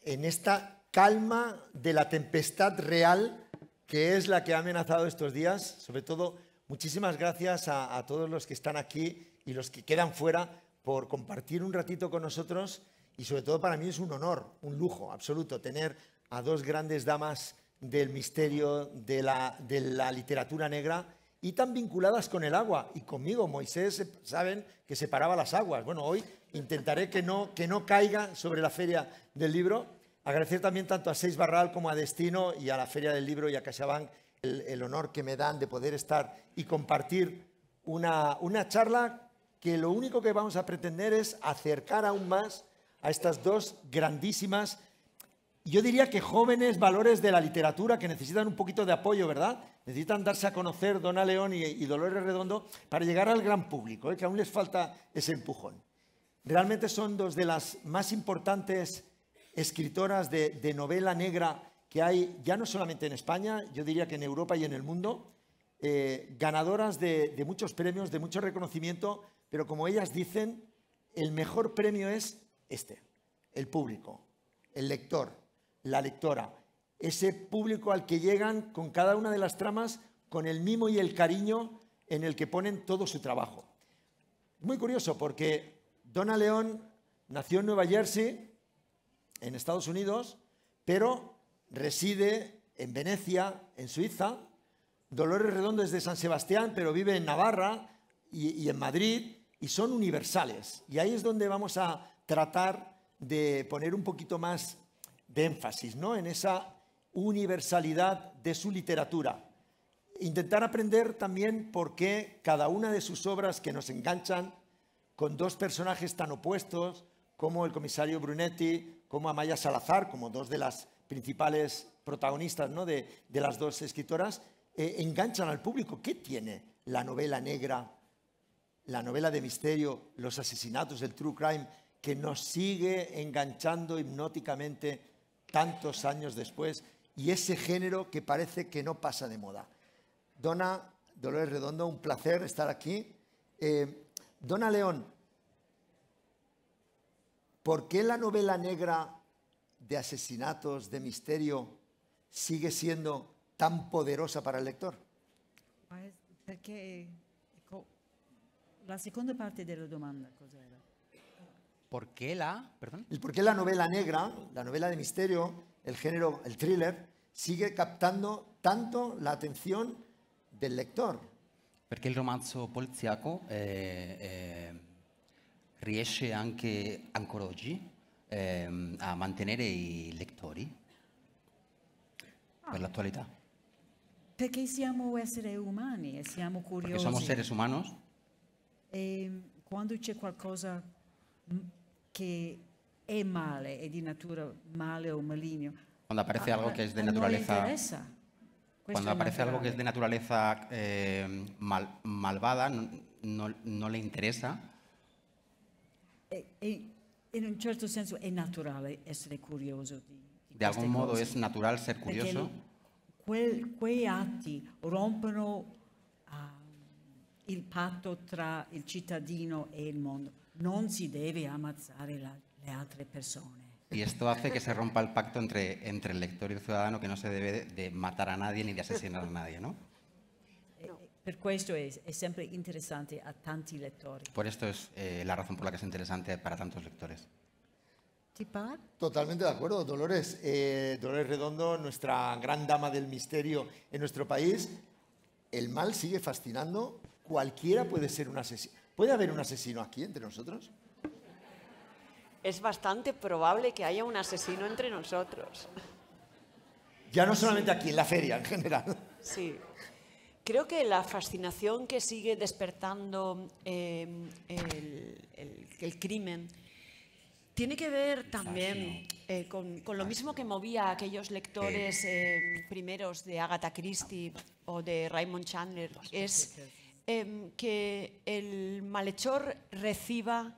en esta calma de la tempestad real que es la que ha amenazado estos días. Sobre todo, muchísimas gracias a todos los que están aquí y los que quedan fuera por compartir un ratito con nosotros, y sobre todo para mí es un honor, un lujo absoluto tener a dos grandes damas del misterio de la literatura negra y tan vinculadas con el agua. Y conmigo, Moisés, saben que separaba las aguas. Bueno, hoy intentaré que no caiga sobre la Feria del Libro. Agradecer también tanto a Seix Barral como a Destino y a la Feria del Libro y a CaixaBank el honor que me dan de poder estar y compartir una charla que lo único que vamos a pretender es acercar aún más a estas dos grandísimas, yo diría que jóvenes valores de la literatura que necesitan un poquito de apoyo, ¿verdad? Necesitan darse a conocer Donna León y Dolores Redondo para llegar al gran público, que aún les falta ese empujón. Realmente son dos de las más importantes escritoras de novela negra que hay, ya no solamente en España, yo diría que en Europa y en el mundo, ganadoras de muchos premios, de mucho reconocimiento, pero como ellas dicen, el mejor premio es el público, el lector, la lectora, ese público al que llegan con cada una de las tramas con el mimo y el cariño en el que ponen todo su trabajo. Muy curioso porque Donna León nació en Nueva Jersey, en Estados Unidos, pero reside en Venecia, en Suiza. Dolores Redondo es de San Sebastián, pero vive en Navarra y en Madrid, y son universales. Y ahí es donde vamos a tratar de poner un poquito más de énfasis, ¿no?, en esa universalidad de su literatura. Intentar aprender también por qué cada una de sus obras que nos enganchan con dos personajes tan opuestos como el comisario Brunetti, como Amaya Salazar, como dos de las principales protagonistas, ¿no?, de las dos escritoras, enganchan al público. ¿Qué tiene la novela negra, la novela de misterio, los asesinatos, el true crime, que nos sigue enganchando hipnóticamente tantos años después, y ese género que parece que no pasa de moda? Donna, Dolores Redondo, un placer estar aquí. Donna León, ¿por qué la novela negra de asesinatos, de misterio, sigue siendo tan poderosa para el lector? Perché la seconda parte della domanda cos'era? ¿Por qué perdón? ¿Por qué la novela negra, la novela de misterio, el género, el thriller, sigue captando tanto la atención del lector? Perché il romanzo poliziaco riesce anche ancora oggi a mantenere i lettori per l'attualità. Perché siamo esseri umani e siamo curiosi. Perché somos seres humanos. E quando c'è qualcosa che è male, è di natura male o maligno, Cuando aparece algo que es de naturaleza, cuando aparece algo que es de naturaleza malvada, no le interesa. In un certo senso è naturale essere curioso de algún modo cose. Es natural ser curioso. Quei atti rompono il patto tra il cittadino e il mondo. Non si deve ammazzare le altre persone. Y esto hace que se rompa el pacto entre el lector y el ciudadano, que no se debe de matar a nadie ni de asesinar a nadie, ¿no? Per questo è sempre interessante a tanti lettori. Por esto es la razón por la que es interesante para tantos lectores. ¿Tipar? Totalmente de acuerdo, Dolores. Dolores Redondo, nuestra gran dama del misterio en nuestro país. El mal sigue fascinando. Cualquiera puede ser un asesino. ¿Puede haber un asesino aquí entre nosotros? Es bastante probable que haya un asesino entre nosotros. Ya no solamente aquí, en la feria en general. Sí. Creo que la fascinación que sigue despertando el crimen tiene que ver también con lo mismo que movía a aquellos lectores primeros de Agatha Christie o de Raymond Chandler, es que el malhechor reciba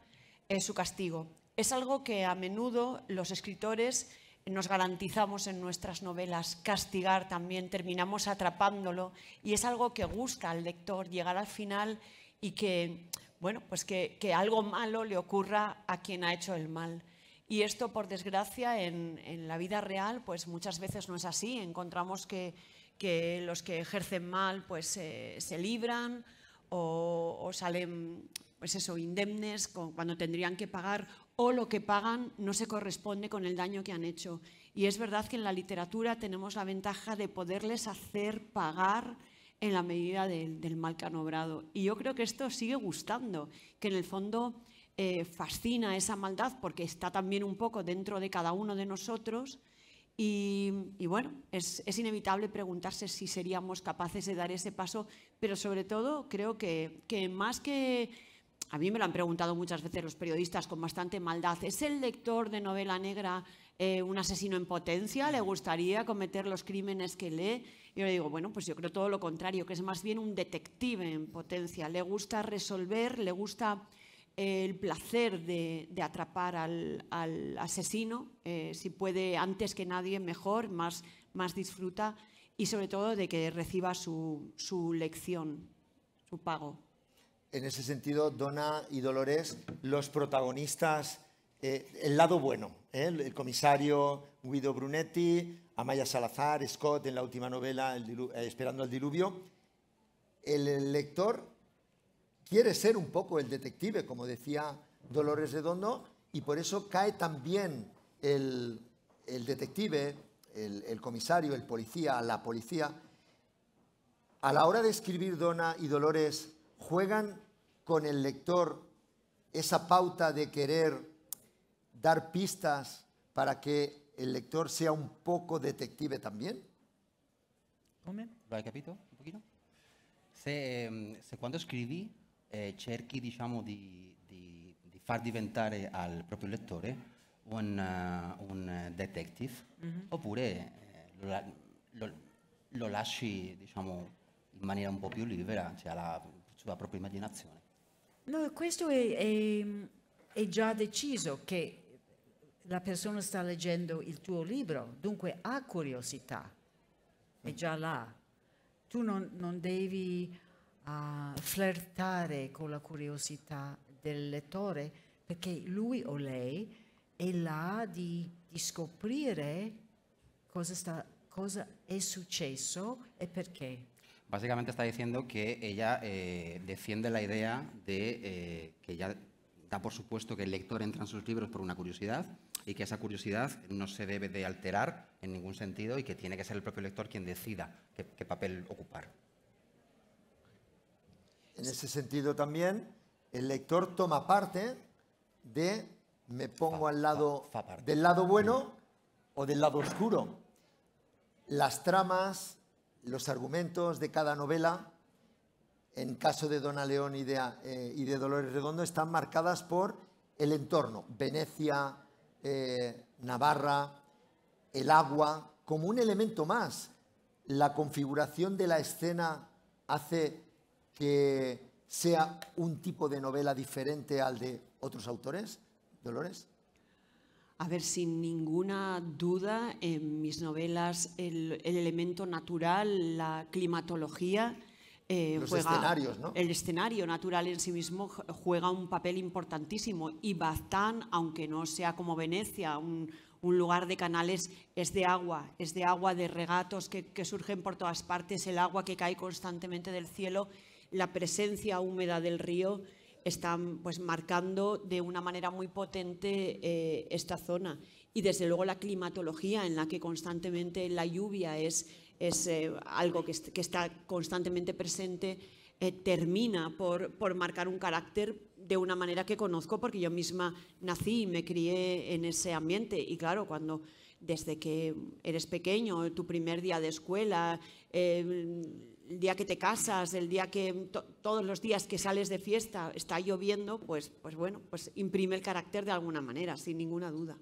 su castigo. Es algo que a menudo los escritores nos garantizamos en nuestras novelas, castigar también, terminamos atrapándolo, y es algo que gusta al lector, llegar al final y que, bueno, pues que algo malo le ocurra a quien ha hecho el mal. Y esto, por desgracia, en la vida real, pues muchas veces no es así. Encontramos que los que ejercen mal pues se libran o salen pues eso, indemnes cuando tendrían que pagar, o lo que pagan no se corresponde con el daño que han hecho. Y es verdad que en la literatura tenemos la ventaja de poderles hacer pagar en la medida del mal que han obrado. Y yo creo que esto sigue gustando, que en el fondo fascina esa maldad porque está también un poco dentro de cada uno de nosotros. Y bueno, es inevitable preguntarse si seríamos capaces de dar ese paso, pero sobre todo creo que más que... A mí me lo han preguntado muchas veces los periodistas con bastante maldad. ¿Es el lector de novela negra un asesino en potencia? ¿Le gustaría cometer los crímenes que lee? Yo le digo, bueno, pues yo creo todo lo contrario, que es más bien un detective en potencia. Le gusta resolver, le gusta el placer de atrapar al asesino. Si puede antes que nadie, mejor, más disfruta. Y sobre todo de que reciba su lección, su pago. En ese sentido, Donna y Dolores, los protagonistas, el lado bueno, el comisario Guido Brunetti, Amaya Salazar, Scott en la última novela, Esperando el diluvio. El lector quiere ser un poco el detective, como decía Dolores Redondo, y por eso cae también el detective, el comisario, el policía, la policía. A la hora de escribir, Donna y Dolores, ¿juegan con el lector esa pauta de querer dar pistas para que el lector sia un poco detective también? Come? Lo hai capito un pochino? Se quando scrivi cerchi, diciamo, di far diventare al proprio lettore un detective, oppure lo lasci, diciamo, in maniera un po' più libera, cioè alla sua propria immaginazione. No, questo è già deciso, che la persona sta leggendo il tuo libro, dunque ha curiosità, è già là. Tu non devi flirtare con la curiosità del lettore, perché lui o lei è là di scoprire cosa è successo e perché. Básicamente está diciendo que ella defiende la idea de que ella da por supuesto que el lector entra en sus libros por una curiosidad y que esa curiosidad no se debe de alterar en ningún sentido y que tiene que ser el propio lector quien decida qué papel ocupar. En ese sentido también, el lector toma parte de, me pongo al lado del lado bueno o del lado oscuro. Las tramas, los argumentos de cada novela, en caso de Donna León y de Dolores Redondo, están marcadas por el entorno. Venecia, Navarra, el agua, como un elemento más. La configuración de la escena hace que sea un tipo de novela diferente al de otros autores, Dolores. A ver, sin ninguna duda, en mis novelas el elemento natural, la climatología, los escenarios, ¿no? El escenario natural en sí mismo juega un papel importantísimo. Y Baztán, aunque no sea como Venecia, un lugar de canales, es de agua, de regatos que surgen por todas partes, el agua que cae constantemente del cielo, la presencia húmeda del río, están pues marcando de una manera muy potente esta zona. Y desde luego la climatología, en la que constantemente la lluvia es algo que está constantemente presente, termina por marcar un carácter de una manera que conozco porque yo misma nací y me crié en ese ambiente. Y claro, desde que eres pequeño, tu primer día de escuela, el día que te casas, el día que todos los días que sales de fiesta está lloviendo, pues bueno, pues imprime el carácter de alguna manera, sin ninguna duda.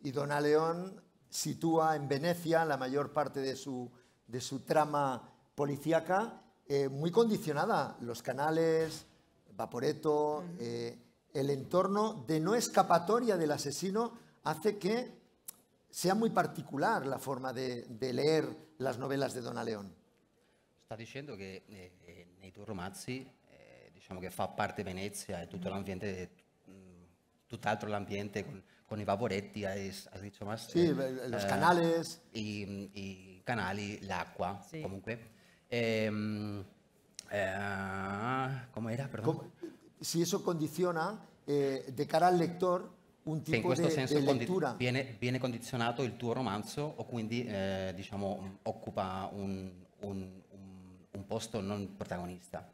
Y Donna León sitúa en Venecia la mayor parte de su trama policíaca, muy condicionada. Los canales, Vaporetto, el entorno de no escapatoria del asesino hace que sea muy particular la forma de leer las novelas de Donna León. Sta dicendo che nei tuoi romanzi, diciamo che fa parte Venezia e tutto l'ambiente tutt'altro l'ambiente con i vaporetti, has dicho más. Sí, los canales. I canali, l'acqua, Sì. comunque. ¿Cómo era? Perdón. Si eso condiciona de cara al lector un Se in tipo questo senso de lectura. viene condizionato il tuo romanzo o quindi diciamo occupa un posto non protagonista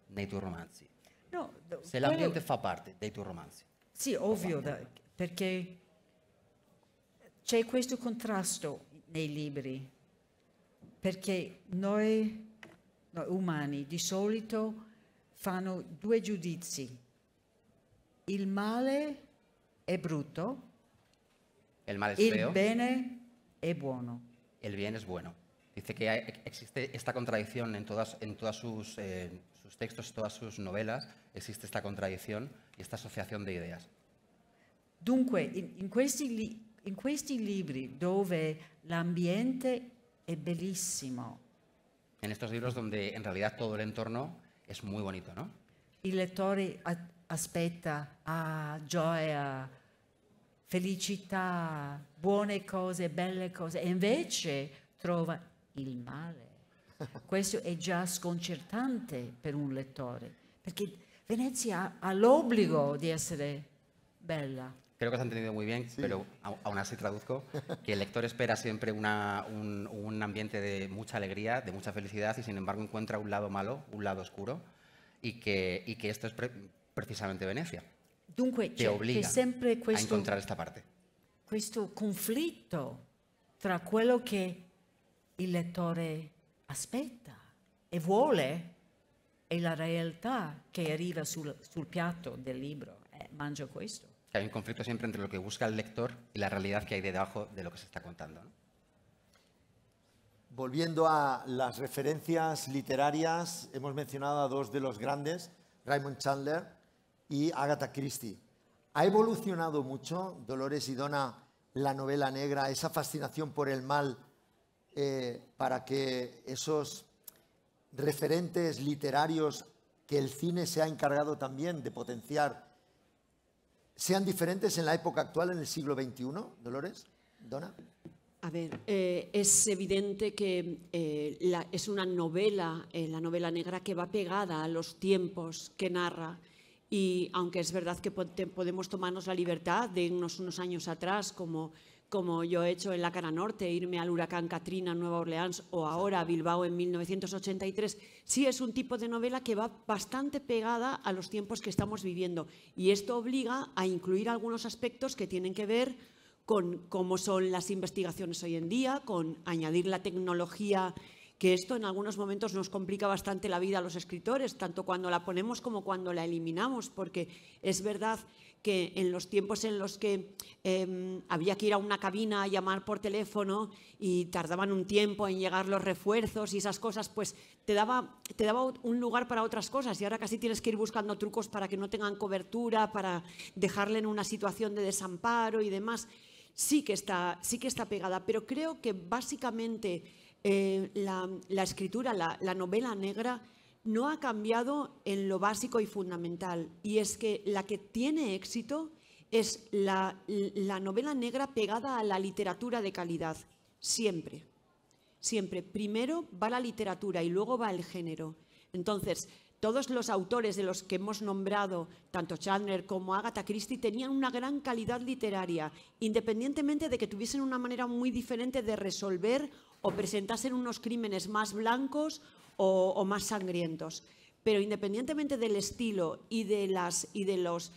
nei tuoi romanzi. No, Se l'ambiente fa parte dei tuoi romanzi. sì, ovvio, perché c'è questo contrasto nei libri, perché noi umani di solito fanno due giudizi. Il male è brutto, El mal es il feo, bene è buono. el bien es bueno. Dice que existe esta contradicción en todas sus textos, todas sus novelas, existe esta contradicción y esta asociación de ideas. Dunque, in questi libri dove l'ambiente è bellissimo, En estos libros donde en realidad todo el entorno es muy bonito, ¿no? il lettore aspetta gioia, felicità, buone cose, belle cose, e invece trova il male. Questo è già sconcertante per un lettore, perché Venezia ha l'obbligo di essere bella. Creo que os han entendido muy bien, pero aún así traduzco que el lector espera siempre un ambiente de mucha alegría, de mucha felicidad y sin embargo encuentra un lado malo, un lado oscuro y que esto es precisamente Venecia. Dunque Te obliga c'è sempre a encontrar esta parte. questo conflitto tra quello che il lettore aspetta e vuole e la realtà che arriva sul piatto del libro. Mangio questo. Que hay un conflicto siempre entre lo que busca el lector y la realidad que hay debajo de lo que se está contando, ¿no? Volviendo a las referencias literarias, hemos mencionado a dos de los grandes, Raymond Chandler y Agatha Christie. ¿Ha evolucionado mucho, Dolores y Donna, la novela negra, esa fascinación por el mal, para que esos referentes literarios que el cine se ha encargado también de potenciar sean diferentes en la época actual, en el siglo XXI, Dolores? ¿Donna? A ver, es evidente que es una novela, la novela negra, que va pegada a los tiempos que narra. Y aunque es verdad que podemos tomarnos la libertad de irnos unos años atrás, como yo he hecho en La Cara Norte, irme al huracán Katrina en Nueva Orleans o ahora a Bilbao en 1983, sí es un tipo de novela que va bastante pegada a los tiempos que estamos viviendo. Y esto obliga a incluir algunos aspectos que tienen que ver con cómo son las investigaciones hoy en día, con añadir la tecnología, que esto en algunos momentos nos complica bastante la vida a los escritores, tanto cuando la ponemos como cuando la eliminamos, porque es verdad que en los tiempos en los que había que ir a una cabina a llamar por teléfono y tardaban un tiempo en llegar los refuerzos y esas cosas, pues te daba un lugar para otras cosas, y ahora casi tienes que ir buscando trucos para que no tengan cobertura, para dejarle en una situación de desamparo y demás. Sí que está pegada, pero creo que básicamente la escritura, la novela negra, no ha cambiado en lo básico y fundamental, y es que la que tiene éxito es la novela negra pegada a la literatura de calidad, siempre. Siempre. Primero va la literatura y luego va el género. Entonces, todos los autores de los que hemos nombrado, tanto Chandler como Agatha Christie, tenían una gran calidad literaria, independientemente de que tuviesen una manera muy diferente de resolver o presentasen unos crímenes más blancos o más sangrientos. Pero independientemente del estilo y de los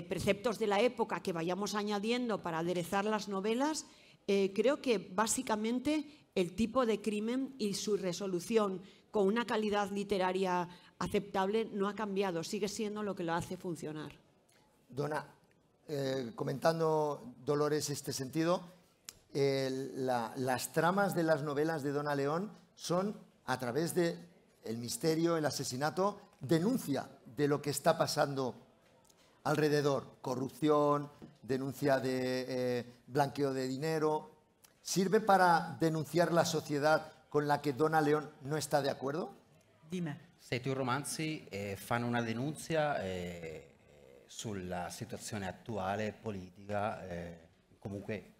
preceptos de la época que vayamos añadiendo para aderezar las novelas, creo que básicamente el tipo de crimen y su resolución con una calidad literaria aceptable no ha cambiado, sigue siendo lo que lo hace funcionar. Donna, comentando, Dolores, este sentido, las tramas de las novelas de Donna León son, a través del misterio, el asesinato, denuncia de lo que está pasando alrededor, corrupción, denuncia de blanqueo de dinero. ¿Sirve para denunciar la sociedad con la que Donna León no está de acuerdo? Dime. Se i tuoi romanzi fanno una denuncia sulla situazione attuale politica, comunque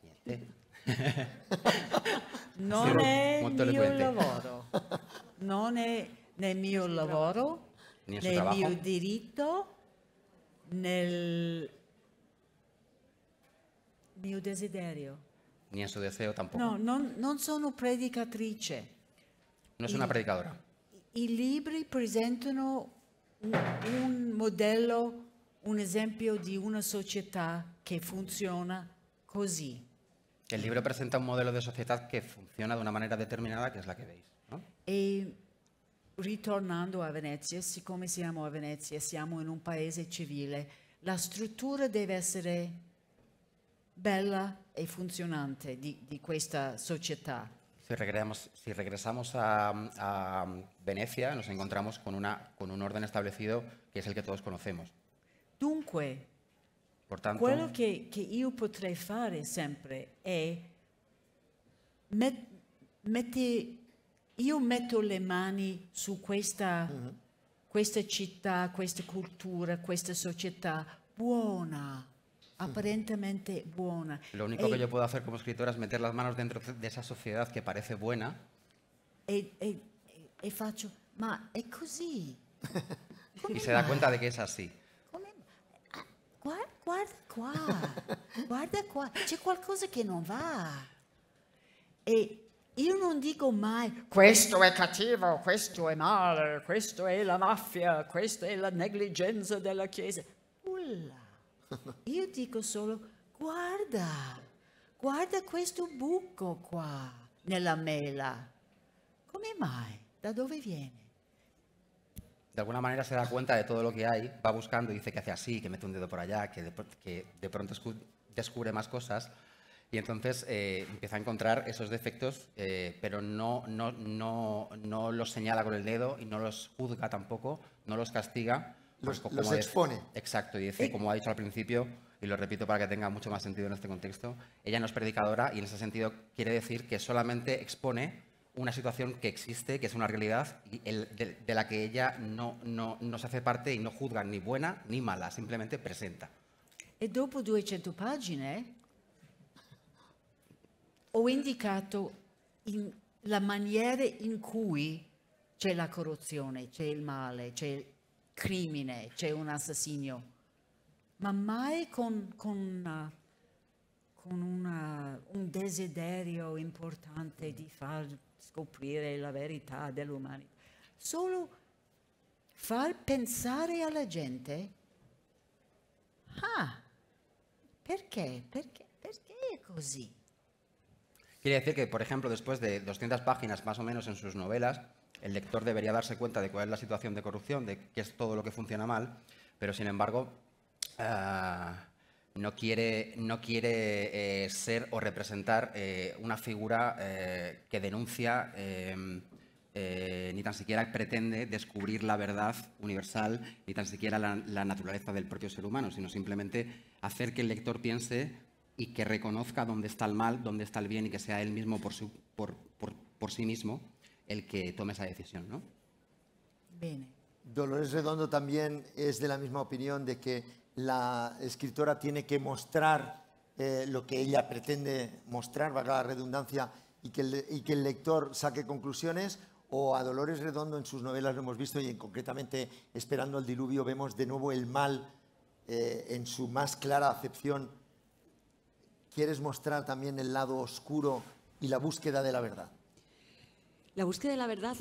niente. Non Sì, è molto il mio eloquente. lavoro, non è nel mio lavoro, Ni en su nel trabajo. mio diritto, nel mio desiderio. Ni en su deseo tampoco. No, non sono predicatrice. No es una predicadora. I libri presentano un modello, un esempio di una società che funziona così. El libro presenta un modelo de sociedad que funciona de una manera determinada, que es la que veis, ¿no? E ritornando a Venezia, siccome siamo a Venezia, siamo in un paese civile, la struttura deve essere bella e funzionante di questa società. Si regresamos a Venecia, nos encontramos con un orden establecido que es el que todos conocemos. Dunque, Por tanto, quello che io potrei fare sempre è io metto le mani su questa città, questa cultura, questa società buona, apparentemente buona. lo único que yo puedo hacer como escritora es meter las manos dentro de esa sociedad que parece buena E faccio, ma è così. y se da cuenta de que es así. Come- ah, guarda qua, c'è qualcosa che non va. E io non dico mai, questo è cattivo, questo è male, questo è la mafia, questa è la negligenza della Chiesa. Nulla. Io dico solo, guarda questo buco qua nella mela. Come mai? Da dove viene? De alguna manera se da cuenta de todo lo que hay, va buscando y dice que hace así, que mete un dedo por allá, que de pronto descubre más cosas y entonces empieza a encontrar esos defectos, pero no los señala con el dedo y no los juzga tampoco, no los castiga. Los como expone. Exacto, y dice, como ha dicho al principio, y lo repito para que tenga mucho más sentido en este contexto, ella no es predicadora y en ese sentido quiere decir que solamente expone una situación que existe, que es una realidad y de la que ella no se hace parte y no juzga ni buena ni mala, simplemente presenta. E dopo 200 pagine ho indicato la maniera in cui c'è la corruzione, c'è il male, c'è il crimine, c'è un assassinio, ma mai con un desiderio importante di far scoprire la verità dell'umanità. Solo far pensare alla gente, perché? Perché è così? Quiere decir que, por ejemplo, después de 200 páginas más o menos en sus novelas, el lector debería darse cuenta de cuál es la situación de corrupción, de qué es todo lo que funciona mal, pero sin embargo no quiere ser o representar una figura que denuncia ni tan siquiera pretende descubrir la verdad universal, ni tan siquiera la naturaleza del propio ser humano, sino simplemente hacer que el lector piense y que reconozca dónde está el mal, dónde está el bien y que sea él mismo por sí mismo el que tome esa decisión, ¿no? Bene. Dolores Redondo también es de la misma opinión de que la escritora tiene que mostrar lo que ella pretende mostrar, valga la redundancia, y que el lector saque conclusiones, o a Dolores Redondo en sus novelas lo hemos visto y concretamente Esperando el diluvio vemos de nuevo el mal en su más clara acepción. ¿Quieres mostrar también el lado oscuro y la búsqueda de la verdad? La búsqueda de la verdad,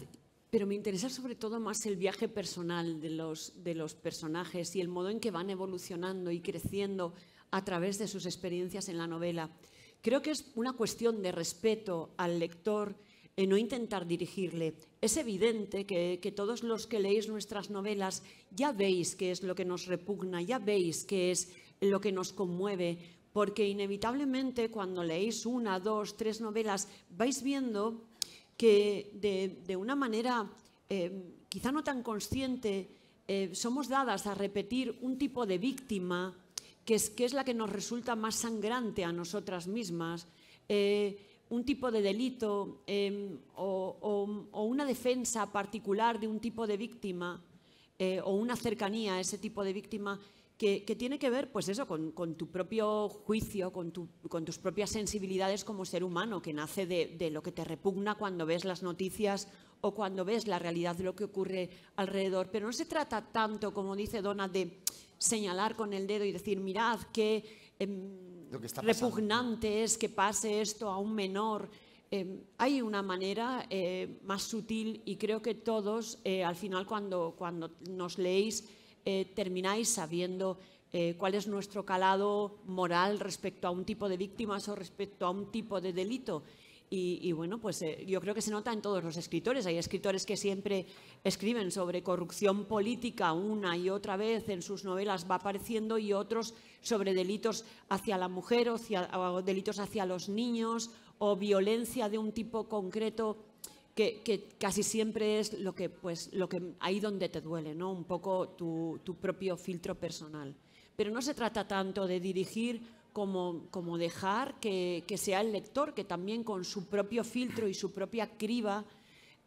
pero me interesa sobre todo más el viaje personal de los personajes y el modo en que van evolucionando y creciendo a través de sus experiencias en la novela. Creo que es una cuestión de respeto al lector no intentar dirigirle. Es evidente que todos los que leéis nuestras novelas ya veis qué es lo que nos repugna, ya veis qué es lo que nos conmueve, porque inevitablemente cuando leéis 1, 2, 3 novelas vais viendo que de una manera quizá no tan consciente somos dadas a repetir un tipo de víctima que es la que nos resulta más sangrante a nosotras mismas, un tipo de delito o una defensa particular de un tipo de víctima o una cercanía a ese tipo de víctima que tiene que ver, pues eso, con tu propio juicio, con tus propias sensibilidades como ser humano, que nace de lo que te repugna cuando ves las noticias o cuando ves la realidad de lo que ocurre alrededor. Pero no se trata tanto, como dice Donna, de señalar con el dedo y decir, mirad qué repugnante es que pase esto a un menor. Hay una manera más sutil, y creo que todos, al final, cuando nos leéis, termináis sabiendo cuál es nuestro calado moral respecto a un tipo de víctimas o respecto a un tipo de delito. Y bueno, pues yo creo que se nota en todos los escritores. Hay escritores que siempre escriben sobre corrupción política una y otra vez, en sus novelas va apareciendo, y otros sobre delitos hacia la mujer o delitos hacia los niños o violencia de un tipo concreto que casi siempre es lo que ahí donde te duele, ¿no? Un poco tu propio filtro personal. Pero no se trata tanto de dirigir como dejar que sea el lector, que también con su propio filtro y su propia criba,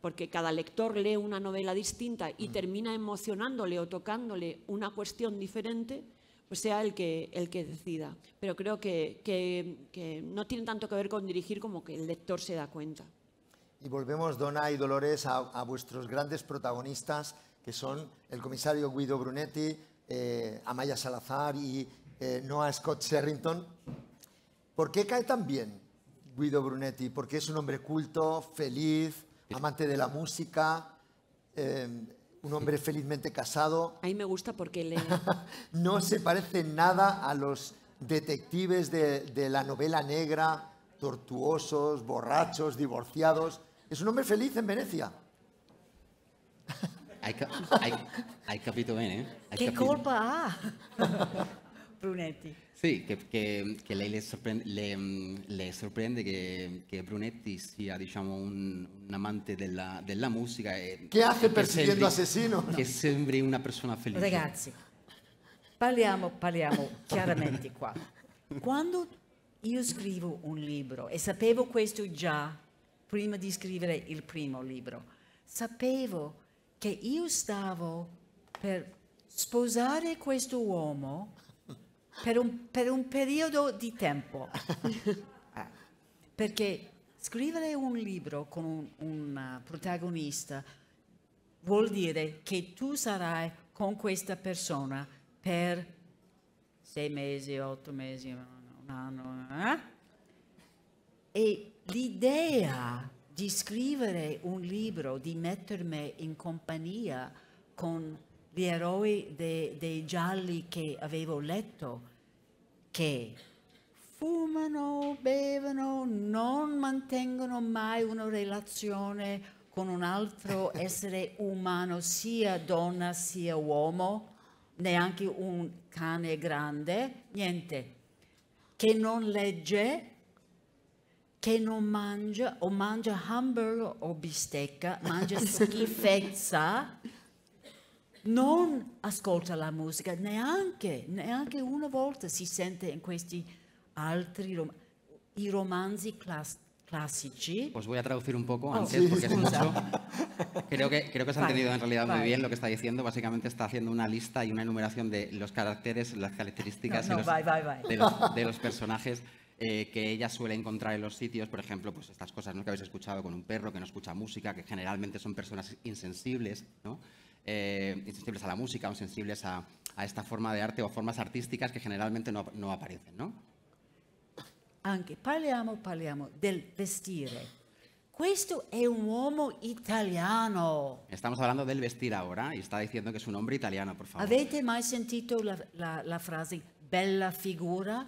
porque cada lector lee una novela distinta y termina emocionándole o tocándole una cuestión diferente, pues sea el que decida. Pero creo que no tiene tanto que ver con dirigir como que el lector se da cuenta. Y volvemos, Donna y Dolores, a vuestros grandes protagonistas, que son el comisario Guido Brunetti, Amaya Salazar y Noah Scott Sherrington. ¿Por qué cae tan bien Guido Brunetti? Porque es un hombre culto, feliz, amante de la música, un hombre felizmente casado. A mí me gusta porque lee. No se parece nada a los detectives de la novela negra, tortuosos, borrachos, divorciados. Es un hombre feliz en Venecia. Hai capito bene? Che colpa ha Brunetti? Sì, che lei le sorprende che Brunetti sia, diciamo, un amante della musica. Che hace persiguiendo asesino? Che sembri una persona felice. Ragazzi, parliamo chiaramente qua. Quando io scrivo un libro, e sapevo questo già prima di scrivere il primo libro, sapevo che io stavo per sposare questo uomo per un periodo di tempo. Perché scrivere un libro con un protagonista vuol dire che tu sarai con questa persona per 6 mesi, 8 mesi, un anno. E l'idea di scrivere un libro, di mettermi in compagnia con gli eroi dei gialli che avevo letto, che fumano, bevono, non mantengono mai una relazione con un altro essere umano, sia donna sia uomo, neanche un cane grande, niente, che non legge, che non mangia, o mangia hamburger o bistecca, mangia schifezza, non ascolta la musica, neanche una volta si sente in questi altri i romanzi classici. Pues voy a traducir un poco antes, porque es mucho. Creo que se ha entendido en realidad muy bien lo que está diciendo. Básicamente está haciendo una lista y una enumeración de los caracteres, las características de los personajes que ella suele encontrar en los sitios. Por ejemplo, pues estas cosas, ¿no?, que habéis escuchado con un perro que no escucha música, que generalmente son personas insensibles, ¿no? Insensibles a la música o sensibles a esta forma de arte o formas artísticas que generalmente no aparecen, ¿no? Anche parliamo del vestire. Questo è un uomo italiano. Estamos hablando del vestir ahora y está diciendo que es un hombre italiano, por favor. Avete mai sentito la frase bella figura?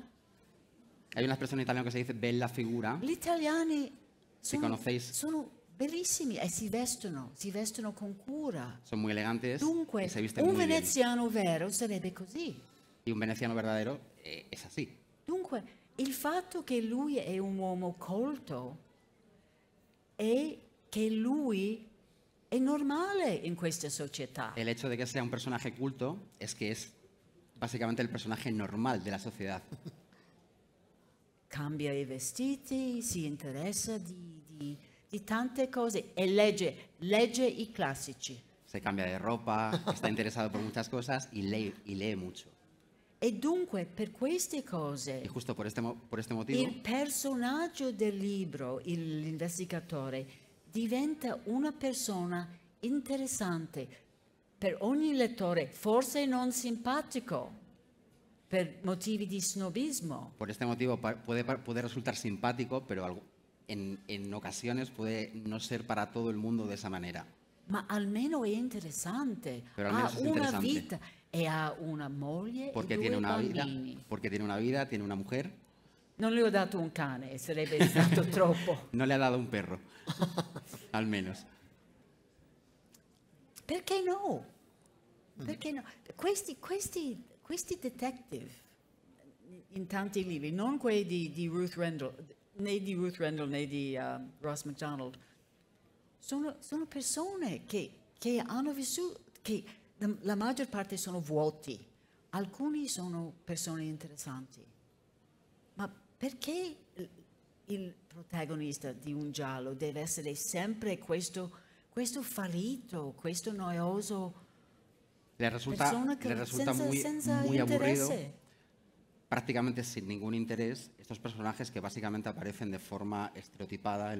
Hay una expresión en italiano que se dice bella figura. Gli italiani sono bellissimi e si vestono con cura. Son muy elegantes Dunque, y se visten un muy bien. veneziano vero sarebbe così. Y un veneciano verdadero es así. Dunque, il fatto che lui è un uomo colto è che lui è normale in questa società. El hecho de que sea un personaje culto es que es básicamente el personaje normal de la sociedad. Cambia i vestiti, si interessa di tante cose e legge i classici. se cambia de ropa, está interesado por muchas cosas y lee mucho. E dunque per queste Y cose justo por este motivo, il personaggio del libro, l'investigatore, diventa una persona interessante per ogni lettore, forse non simpatico per motivi di snobismo, puede resultar simpático, pero en ocasiones puede no ser para todo el mundo de esa manera. ma almeno è interessante, Pero almeno ha es una interesante. vita e ha una moglie Porque e tiene due una vida, bambini. porque tiene una vida, tiene una mujer. Non le ho dato un cane, sarebbe stato troppo. No le ha dado un perro, al menos. Perché no? Perché no? Questi detective in tanti libri, non quelli di Ruth Rendell, né di Ruth Rendell né di Ross MacDonald, sono persone che hanno vissuto, che la maggior parte sono vuoti, alcuni sono persone interessanti. Ma perché il protagonista di un giallo deve essere sempre questo fallito, questo noioso Le resulta senza muy aburrido, interesse? prácticamente sin ningún interés, estos personajes que básicamente aparecen de forma estereotipada.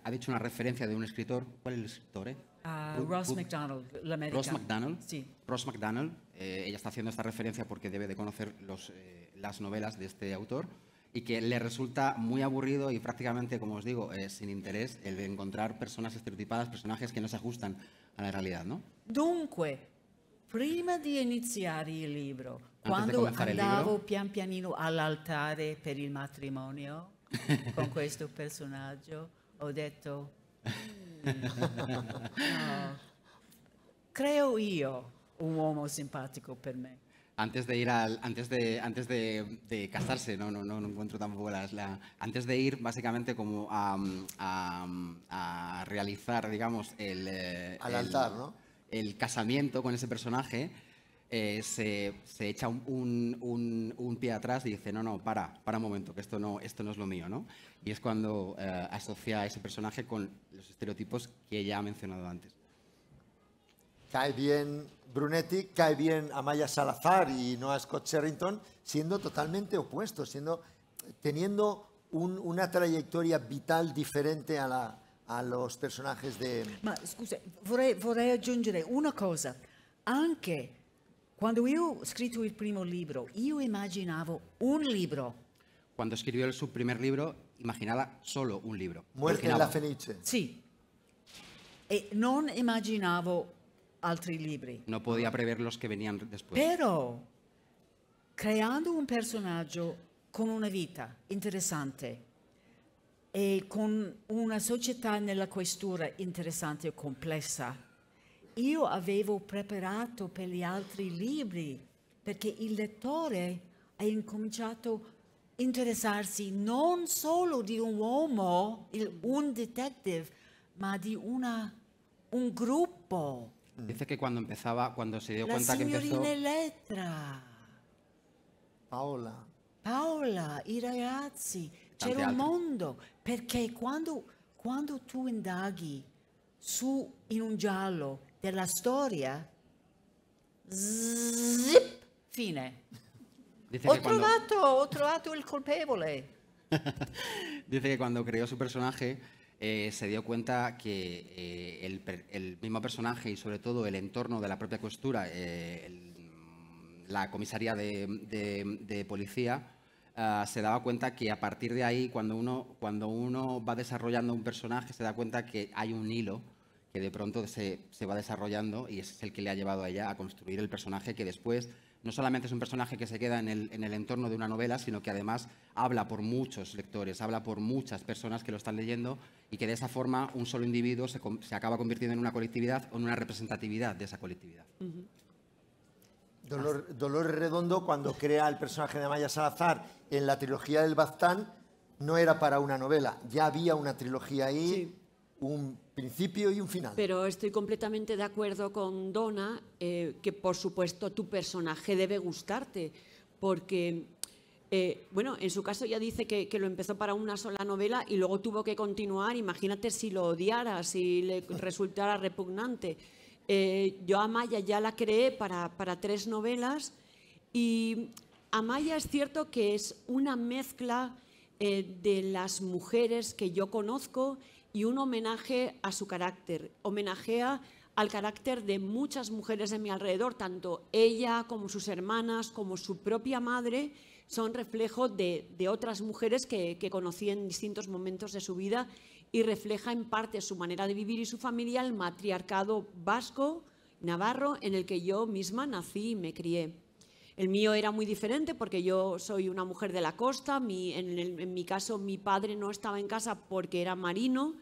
Ha dicho una referencia de un escritor. ¿Cuál es el escritor? Ross MacDonald, l'americano. Ross MacDonald. Sì. Ross MacDonald. Ella está haciendo esta referencia porque debe de conocer las novelas de este autor y que le resulta muy aburrido y prácticamente, como os digo, sin interés el de encontrar personas estereotipadas, personajes que no se ajustan a la realidad, ¿no? Dunque, prima di iniziare il libro, di quando comenzare il andavo libro. pian pianino all'altare per il matrimonio con questo personaggio, ho detto, no, creo io un uomo simpatico per me. Antes de casarse, no encuentro tampoco antes de ir básicamente como a realizar, digamos, Al altar, ¿no? El casamiento con ese personaje, se echa un pie atrás y dice, no, para un momento, que esto no es lo mío, ¿no? Y es cuando asocia a ese personaje con los estereotipos que ya ha mencionado antes. Cae bien Brunetti, cae bien Amaya Salazar y Noah Scott Sherrington, siendo totalmente opuestos, teniendo una trayectoria vital diferente a los personajes de... Ma scusa, vorrei aggiungere una cosa. Anche quando io ho scritto il primo libro, io immaginavo un libro. Cuando escribió su primer libro, imaginaba solo un libro. Muerte en la Fenice. Sì. E non immaginavo altri libri. No podía prever los que venían después. Però, creando un personaggio con una vita interessante e con una società nella questura interessante e complessa, io avevo preparato per gli altri libri, perché il lettore ha incominciato a interessarsi non solo di un uomo, un detective, ma di un gruppo. Dice que cuando se dio La cuenta que empezó... signorina Elettra, Paola, i ragazzi, c'era un altri. mondo, perché quando tu indaghi in un giallo della storia, zip, fine. Dice Ho que cuando... trovato il colpevole. Dice que cuando creó su personaje se dio cuenta que el mismo personaje y sobre todo el entorno de la propia costura, la comisaría de policía, se daba cuenta que a partir de ahí, cuando uno va desarrollando un personaje, se da cuenta que hay un hilo que de pronto se va desarrollando y ese es el que le ha llevado a ella a construir el personaje que después no solamente es un personaje que se queda en el entorno de una novela, sino que además habla por muchos lectores, habla por muchas personas que lo están leyendo y que de esa forma un solo individuo se acaba convirtiendo en una colectividad o en una representatividad de esa colectividad. Dolores Redondo, cuando crea el personaje de Amaya Salazar en la trilogía del Baztán, no era para una novela, ya había una trilogía ahí, Sí. un principio y un final. Pero estoy completamente de acuerdo con Donna, que por supuesto tu personaje debe gustarte, porque, bueno, en su caso ya dice que lo empezó para una sola novela y luego tuvo que continuar. Imagínate si lo odiara, si le resultara repugnante. Yo a Amaya ya la creé para 3 novelas y Amaya es cierto que es una mezcla de las mujeres que yo conozco y un homenaje a su carácter. Homenajea al carácter de muchas mujeres de mi alrededor, tanto ella como sus hermanas, como su propia madre, son reflejo de otras mujeres que conocí en distintos momentos de su vida y refleja en parte su manera de vivir y su familia, el matriarcado vasco, navarro, en el que yo misma nací y me crié. El mío era muy diferente porque yo soy una mujer de la costa, en mi caso mi padre no estaba en casa porque era marino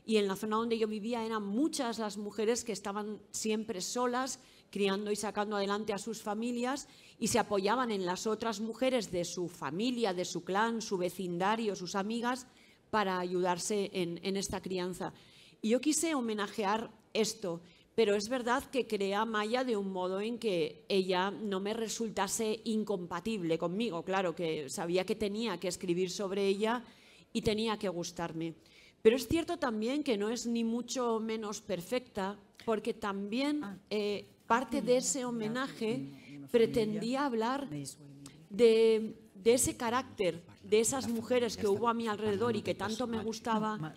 y en la zona donde yo vivía eran muchas las mujeres que estaban siempre solas, criando y sacando adelante a sus familias y se apoyaban en las otras mujeres de su familia, de su clan, su vecindario, sus amigas, para ayudarse en esta crianza. Y yo quise homenajear esto, pero es verdad que creé a Amaya de un modo en que ella no me resultase incompatible conmigo. Claro que sabía que tenía que escribir sobre ella y tenía que gustarme. Pero es cierto también que no es ni mucho menos perfecta, porque también parte de ese homenaje pretendía hablar de ese carácter, de esas mujeres que hubo a mi alrededor y que tanto me gustaba,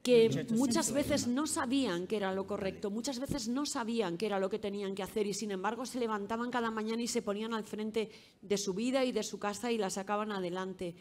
que muchas veces no sabían que era lo correcto, muchas veces no sabían qué era lo que tenían que hacer y sin embargo se levantaban cada mañana y se ponían al frente de su vida y de su casa y la sacaban adelante.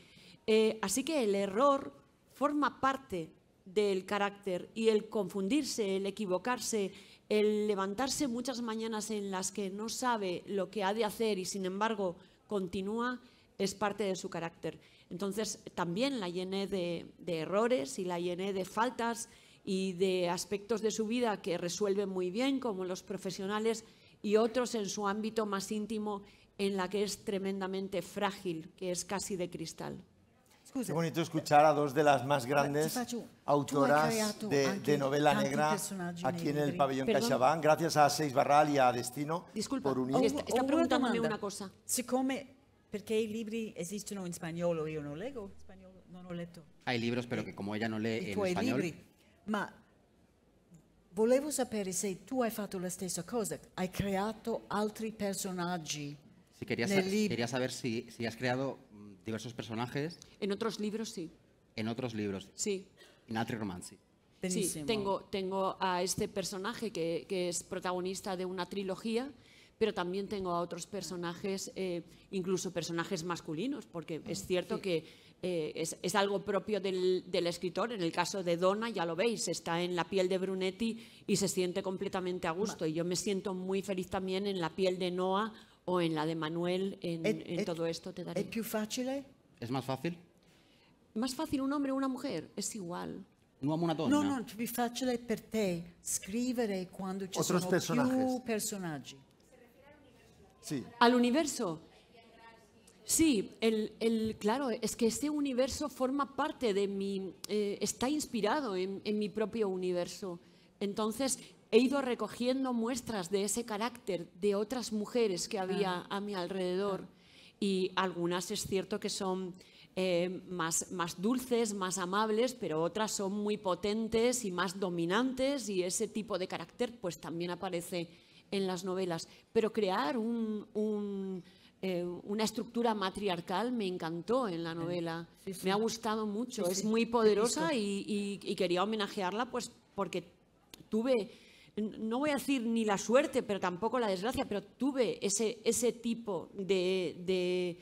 Así que el error forma parte del carácter y el confundirse, el equivocarse, el levantarse muchas mañanas en las que no sabe lo que ha de hacer y sin embargo continúa, es parte de su carácter. Entonces también la llené de errores y la llené de faltas y de aspectos de su vida que resuelve muy bien, como los profesionales, y otros en su ámbito más íntimo en la que es tremendamente frágil, que es casi de cristal. Qué bonito escuchar a dos de las más grandes autoras de novela negra aquí en el pabellón CaixaBank. Gracias a Seix Barral y a Destino por unir. Está preguntándome una cosa. Perché i libri esistono in spagnolo, io non leggo spagnolo, non ho letto. Hay libros, pero que como ella no lee en español... Libri. Ma volevo sapere se tu hai fatto la stessa cosa, hai creato altri personaggi. Sí, quería saber si has creado diversos personajes. En otros libros, sí. En otros libros. Sí. En altri romanzi. Sí, tengo a este personaje que es protagonista de una trilogía, pero también tengo a otros personajes, incluso personajes masculinos, porque es cierto que es algo propio del escritor. En el caso de Donna, ya lo veis, está en la piel de Brunetti y se siente completamente a gusto. Y yo me siento muy feliz también en la piel de Noa o en la de Manuel, en todo esto te daré. ¿Es più facile? ¿Es más fácil? ¿Más fácil un hombre o una mujer? Es igual. Un uomo o una donna? No, più facile per te scrivere quando ci Otros sono più personaggi. Sí. ¿Al universo? Sí, claro, es que este universo forma parte de mi... está inspirado en mi propio universo. Entonces, he ido recogiendo muestras de ese carácter de otras mujeres que había a mi alrededor. Y algunas es cierto que son más dulces, más amables, pero otras son muy potentes y más dominantes y ese tipo de carácter pues también aparece en las novelas, pero crear una estructura matriarcal me encantó en la novela. Sí. Me ha gustado mucho, es muy poderosa y quería homenajearla pues porque tuve, no voy a decir ni la suerte, pero tampoco la desgracia, pero tuve ese tipo de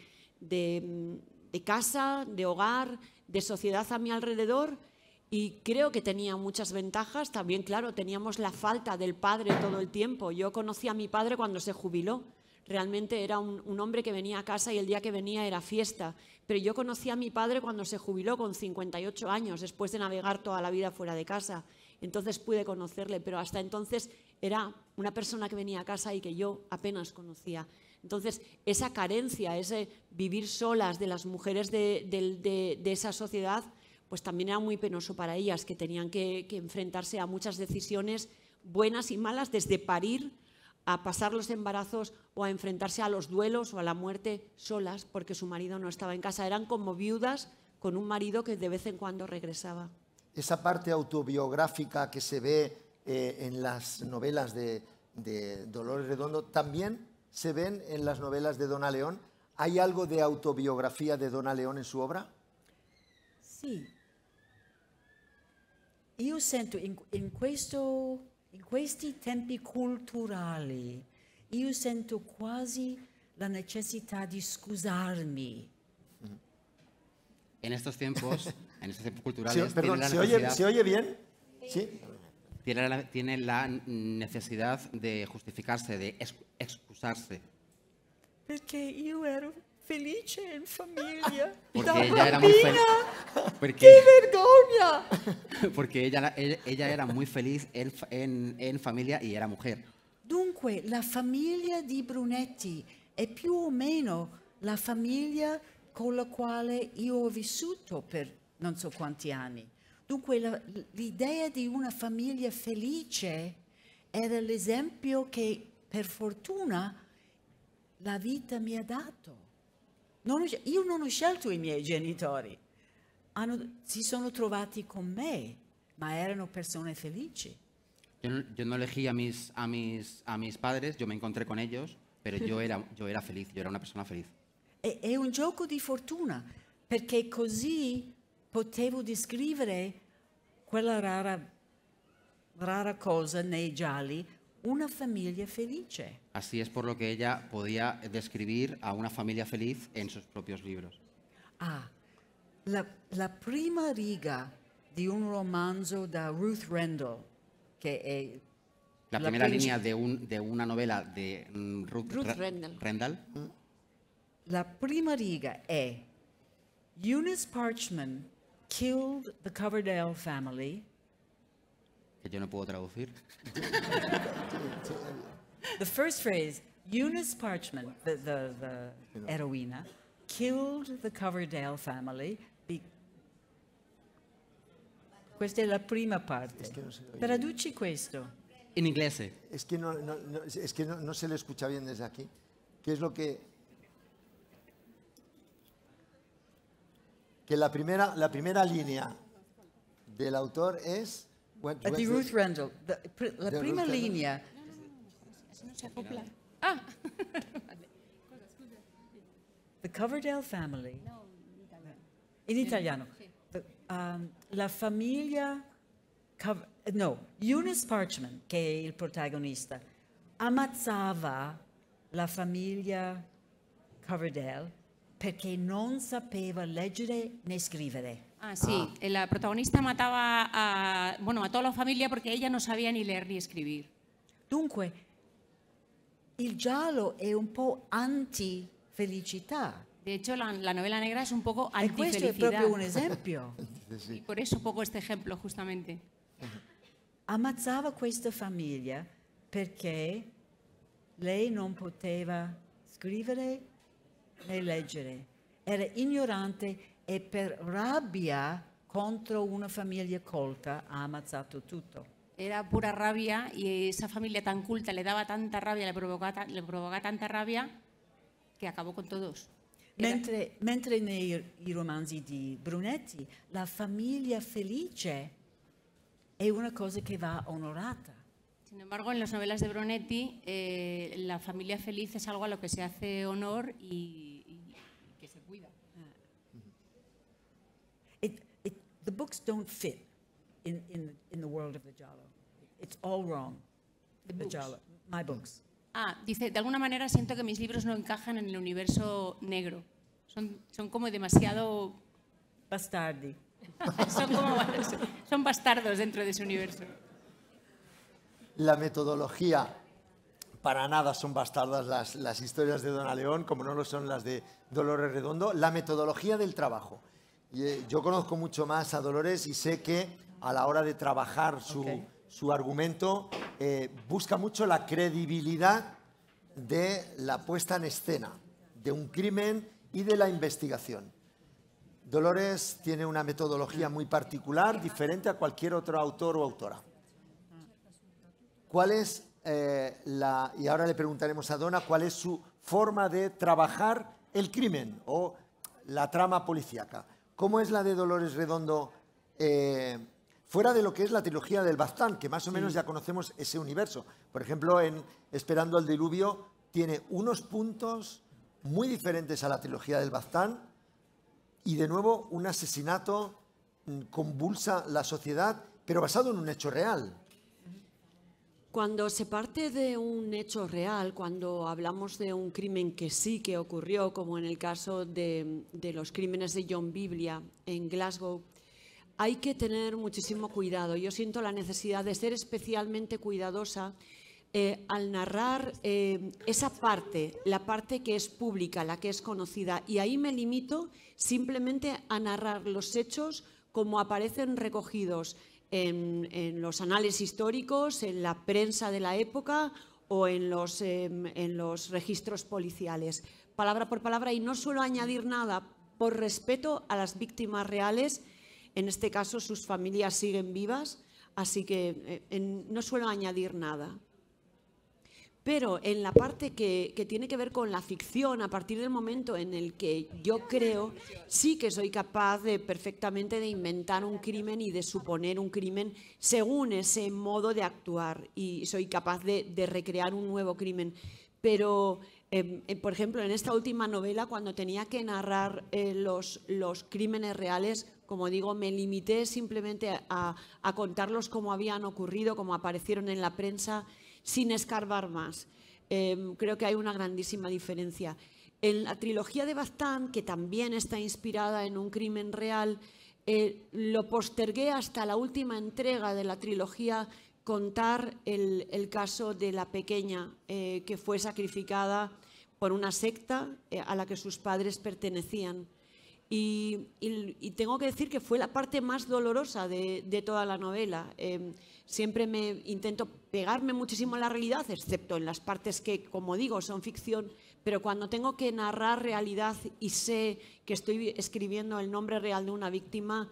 casa, de hogar, de sociedad a mi alrededor. Y creo que tenía muchas ventajas. También, claro, teníamos la falta del padre todo el tiempo. Yo conocí a mi padre cuando se jubiló. Realmente era un hombre que venía a casa y el día que venía era fiesta. Pero yo conocí a mi padre cuando se jubiló con 58 años, después de navegar toda la vida fuera de casa. Entonces pude conocerle, pero hasta entonces era una persona que venía a casa y que yo apenas conocía. Entonces, esa carencia, ese vivir solas de las mujeres de esa sociedad, pues también era muy penoso para ellas, que tenían que enfrentarse a muchas decisiones buenas y malas, desde parir a pasar los embarazos o a enfrentarse a los duelos o a la muerte solas porque su marido no estaba en casa. Eran como viudas con un marido que de vez en cuando regresaba. Esa parte autobiográfica que se ve en las novelas de de Dolores Redondo también se ven en las novelas de Donna León. ¿Hay algo de autobiografía de Donna León en su obra? Sì. Io sento in questi tempi culturali, io sento quasi la necessità di scusarmi. En estos tiempos culturales, Perdón, tiene ¿se oye bien? Sí. tiene la necesidad de justificarse, de excusarse. Perché io ero felice in famiglia. Porque da ella era muy bambina. feliz. ¡Qué vergogna! Porque ella era muy feliz en familia y era mujer. Dunque, la famiglia di Brunetti è più o meno la famiglia con la quale io ho vissuto per non so quanti anni. Dunque, l'idea di una famiglia felice era l'esempio che, per fortuna, la vita mi ha dato. Io non ho scelto i miei genitori, si sono trovati con me, ma erano persone felici. Yo no elegí a mis padres, yo me encontré con ellos, pero yo era feliz, yo era una persona feliz. È un gioco di fortuna, perché così potevo descrivere quella rara cosa nei gialli, una famiglia felice. Así es por lo que ella podía describir a una familia feliz en sus propios libros. La prima riga di un romanzo da Ruth Rendell, che è La primera línea de una novela de Ruth Rendell. La prima riga è Eunice Parchman killed the Coverdale family. Que yo no puedo traducir. The first phrase, Eunice Parchman, the eroina, killed the Coverdale family. Questa è la prima parte. Traduci questo. En inglés. Es que no se le escucha bien desde aquí. ¿Qué es lo que...? Que la primera línea del autor es... Di Ruth Rendell. La prima linea... The Coverdale family. In italiano. La famiglia... Eunice Parchman, che è il protagonista, ammazzava la famiglia Coverdale perché non sapeva leggere né scrivere. Ah, sí. La protagonista mataba a toda la familia porque ella no sabía ni leer ni escribir. Dunque, il giallo è un po' anti-felicità. De hecho, la novela negra es un poco E questo è antifelicidad. proprio un esempio. Y por eso pongo este ejemplo, justamente. Ammazzava questa famiglia perché lei non poteva scrivere né leggere. Era ignorante e per rabbia contro una famiglia colta ha ammazzato tutto. Era pura rabia y esa familia tan culta le daba tanta rabia, le provocaba tanta rabia que acabó con todos. Mentre nei romanzi di Brunetti la famiglia felice è una cosa che va onorata. Sin embargo, en las novelas de Brunetti, la familia feliz es algo a lo que se hace honor y que se cuida. The books don't fit in the world of the giallo. It's all wrong. The giallo, my books. Dice, de alguna manera siento que mis libros no encajan en el universo negro. Son como demasiado... Bastardi. son bastardos dentro de ese universo. La metodología, para nada son bastardas las historias de Donna León, como no lo son las de Dolores Redondo. La metodología del trabajo. Yo conozco mucho más a Dolores y sé que a la hora de trabajar su argumento busca mucho la credibilidad de la puesta en escena, de un crimen y de la investigación. Dolores tiene una metodología muy particular, diferente a cualquier otro autor o autora. ¿Cuál es y ahora le preguntaremos a Donna, cuál es su forma de trabajar el crimen o la trama policíaca? ¿Cómo es la de Dolores Redondo fuera de lo que es la trilogía del Baztán, que más o menos ya conocemos ese universo. Por ejemplo, en Esperando el diluvio tiene unos puntos muy diferentes a la trilogía del Baztán y de nuevo un asesinato convulsa la sociedad, pero basado en un hecho real. Cuando se parte de un hecho real, cuando hablamos de un crimen que sí que ocurrió, como en el caso de los crímenes de John Biblia en Glasgow, hay que tener muchísimo cuidado. Yo siento la necesidad de ser especialmente cuidadosa al narrar esa parte, la parte que es pública, la que es conocida, y ahí me limito simplemente a narrar los hechos como aparecen recogidos en los anales históricos, en la prensa de la época o en los registros policiales, palabra por palabra, y no suelo añadir nada por respeto a las víctimas reales. En este caso sus familias siguen vivas, así que no suelo añadir nada. Pero en la parte que tiene que ver con la ficción, a partir del momento en el que yo creo, sí que soy capaz perfectamente de inventar un crimen y de suponer un crimen según ese modo de actuar, y soy capaz de recrear un nuevo crimen. Pero, por ejemplo, en esta última novela, cuando tenía que narrar los crímenes reales, como digo, me limité simplemente a contarlos como habían ocurrido, como aparecieron en la prensa, sin escarbar más. Creo que hay una grandísima diferencia. En la trilogía de Baztán, que también está inspirada en un crimen real, lo postergué hasta la última entrega de la trilogía, contar el caso de la pequeña que fue sacrificada por una secta a la que sus padres pertenecían. Y tengo que decir que fue la parte más dolorosa de toda la novela. Siempre me intento pegarme muchísimo a la realidad, excepto en las partes que, como digo, son ficción, pero cuando tengo que narrar realidad y sé que estoy escribiendo el nombre real de una víctima,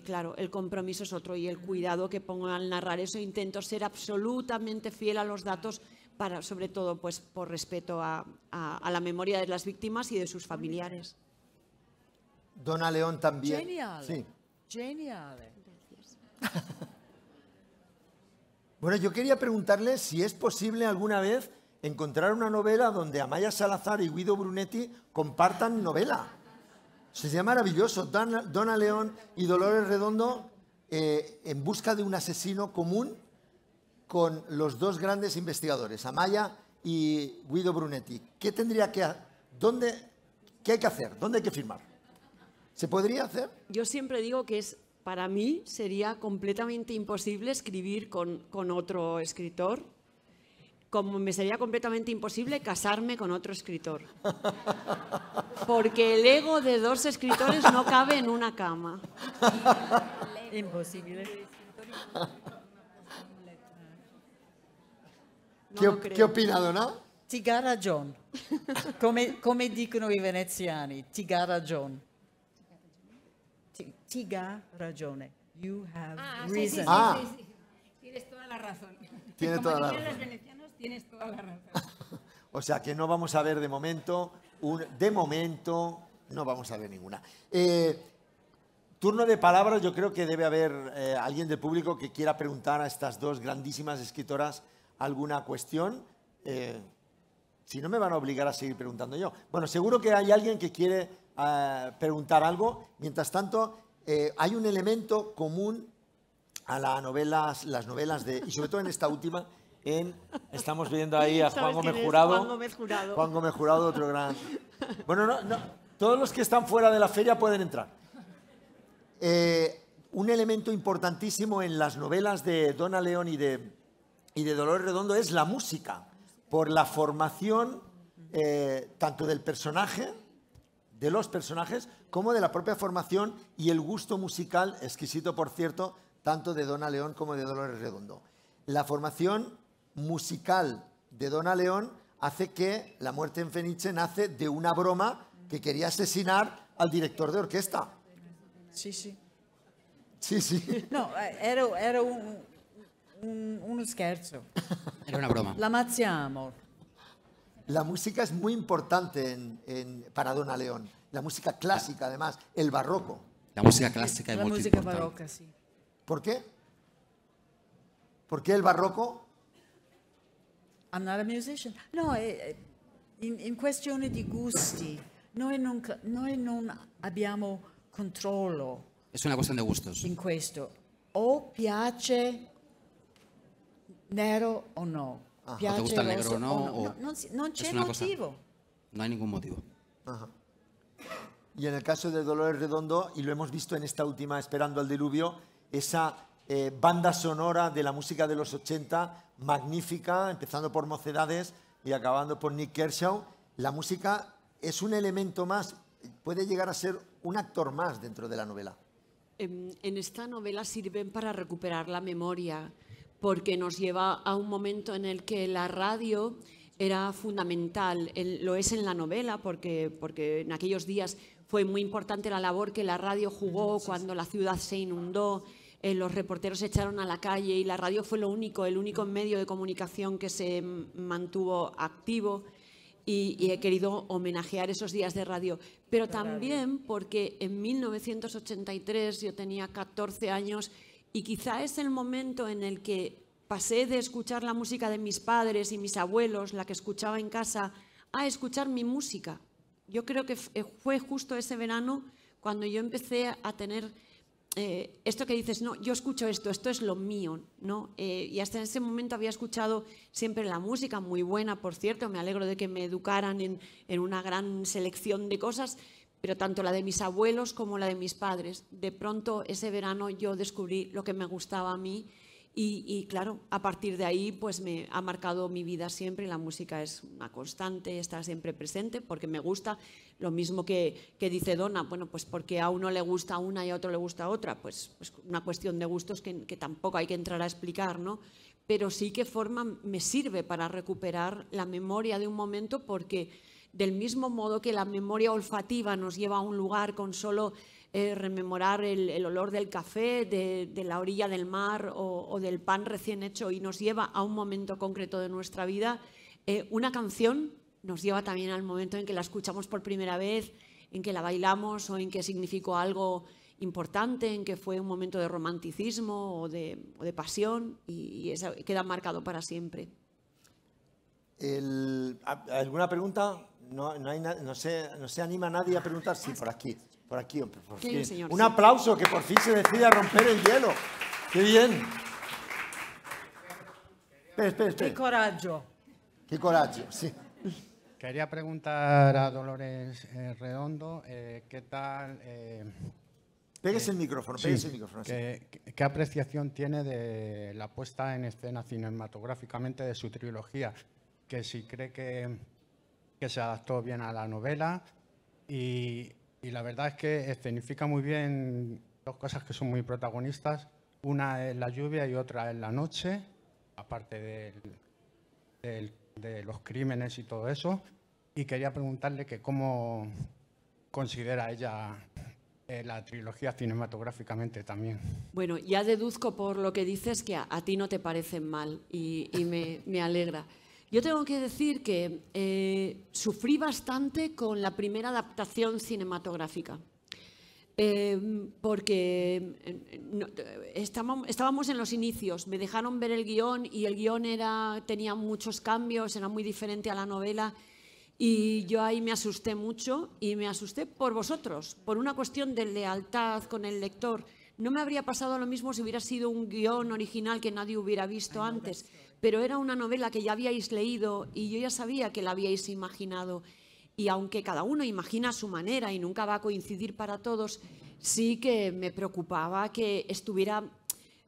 claro, el compromiso es otro, y el cuidado que pongo al narrar eso. Intento ser absolutamente fiel a los datos, sobre todo pues, por respeto a la memoria de las víctimas y de sus familiares. Donna León también. Genial. Sí. Genial. Bueno, yo quería preguntarle si es posible alguna vez encontrar una novela donde Amaya Salazar y Guido Brunetti compartan novela. Sería maravilloso. Donna León y Dolores Redondo en busca de un asesino común con los dos grandes investigadores, Amaya y Guido Brunetti. ¿Qué tendría que hacer? ¿Qué hay que hacer? ¿Dónde hay que firmar? ¿Se podría hacer? Yo siempre digo que para mí sería completamente imposible escribir con otro escritor, como me sería completamente imposible casarme con otro escritor. Porque el ego de dos escritores no cabe en una cama. Imposible. ¿Qué opina, Donna? Ti ha ragione. Come dicono i veneziani, ti ha ragione. Ti ha ragione. You have reason. Sí. Tienes toda la razón. Tiene toda la razón. Los venecianos, tienes toda la razón. O sea que no vamos a ver de momento no vamos a ver ninguna. Turno de palabras. Yo creo que debe haber alguien del público que quiera preguntar a estas dos grandísimas escritoras alguna cuestión. Si no, me van a obligar a seguir preguntando yo. Bueno, seguro que hay alguien que quiere preguntar algo. Mientras tanto, hay un elemento común a las novelas y sobre todo en esta última. Estamos viendo ahí a Juan Gómez Jurado. Juan Gómez Jurado, otro gran... Bueno, no, todos los que están fuera de la feria pueden entrar. Un elemento importantísimo en las novelas de Donna León y de Dolores Redondo es la música, por la formación tanto del personaje, de los personajes, como de la propia formación y el gusto musical, exquisito por cierto, tanto de Donna León como de Dolores Redondo. La formación musical de Donna León hace que La muerte en Fenice nace de una broma que quería asesinar al director de orquesta. Sì, sì. Sí, sí. No, era uno scherzo. Era una broma. L'ammazziamo. La música es muy importante para Donna León. La música clásica, además, el barroco. La música clásica es La muy musica importante. barocca, sì. ¿Por qué? ¿Por qué el barroco? I'm not a musician. No, in questione di gusti, noi non abbiamo controllo Es una cuestión de gustos. in questo. O piace nero o no. O te gusta el negro o no, o non c'è es una cosa- motivo. No hay ningún motivo. Ajá. Y en el caso de Dolores Redondo, y lo hemos visto en esta última Esperando al Diluvio, esa banda sonora de la música de los 80, magnífica, empezando por Mocedades y acabando por Nick Kershaw. La música es un elemento más, puede llegar a ser un actor más dentro de la novela. En esta novela sirven para recuperar la memoria, porque nos lleva a un momento en el que la radio era fundamental. Lo es en la novela, porque en aquellos días fue muy importante la labor que la radio jugó cuando la ciudad se inundó. Los reporteros se echaron a la calle y la radio fue el único medio de comunicación que se mantuvo activo. Y he querido homenajear esos días de radio. Pero también porque en 1983 yo tenía 14 años y quizá es el momento en el que pasé de escuchar la música de mis padres y mis abuelos, la que escuchaba en casa, a escuchar mi música. Yo creo que fue justo ese verano cuando yo empecé a tener esto que dices, no, yo escucho esto es lo mío, ¿no? Y hasta en ese momento había escuchado siempre la música, muy buena, por cierto, me alegro de que me educaran en una gran selección de cosas, pero tanto la de mis abuelos como la de mis padres. De pronto, ese verano yo descubrí lo que me gustaba a mí y claro, a partir de ahí pues me ha marcado mi vida siempre. La música es una constante, está siempre presente porque me gusta. Lo mismo que dice Donna, bueno, pues porque a uno le gusta una y a otro le gusta otra, pues una cuestión de gustos que tampoco hay que entrar a explicar, ¿no? Pero sí que me sirve para recuperar la memoria de un momento, porque del mismo modo que la memoria olfativa nos lleva a un lugar con solo rememorar el olor del café, de la orilla del mar o del pan recién hecho, y nos lleva a un momento concreto de nuestra vida, una canción nos lleva también al momento en que la escuchamos por primera vez, en que la bailamos o en que significó algo importante, en que fue un momento de romanticismo o de pasión, y eso queda marcado para siempre. ¿Alguna pregunta? No se anima nadie a preguntar. Sí, por aquí. Por fin. Señor, Un sí. aplauso, que por fin se decide a romper el hielo. ¡Qué bien! Espera. Che coraggio. ¡Qué coraje! Sí. Quería preguntar a Dolores Redondo qué tal... Pégese el micrófono, sí, pégese el micrófono. Sí. ¿Qué apreciación tiene de la puesta en escena cinematográficamente de su trilogía? Que si cree que se adaptó bien a la novela, y la verdad es que escenifica muy bien dos cosas que son muy protagonistas. Una es la lluvia y otra es la noche, aparte de los crímenes y todo eso. Y quería preguntarle que cómo considera ella la trilogía cinematográficamente también. Bueno, ya deduzco por lo que dices que a ti no te parecen mal y me alegra. Yo tengo que decir que sufrí bastante con la primera adaptación cinematográfica, porque estábamos en los inicios. Me dejaron ver el guión y el guión tenía muchos cambios, era muy diferente a la novela, y yo ahí me asusté mucho, y me asusté por vosotros, por una cuestión de lealtad con el lector. No me habría pasado lo mismo si hubiera sido un guión original que nadie hubiera visto antes, pero era una novela que ya habíais leído y yo ya sabía que la habíais imaginado. Y aunque cada uno imagina a su manera y nunca va a coincidir para todos, sí que me preocupaba que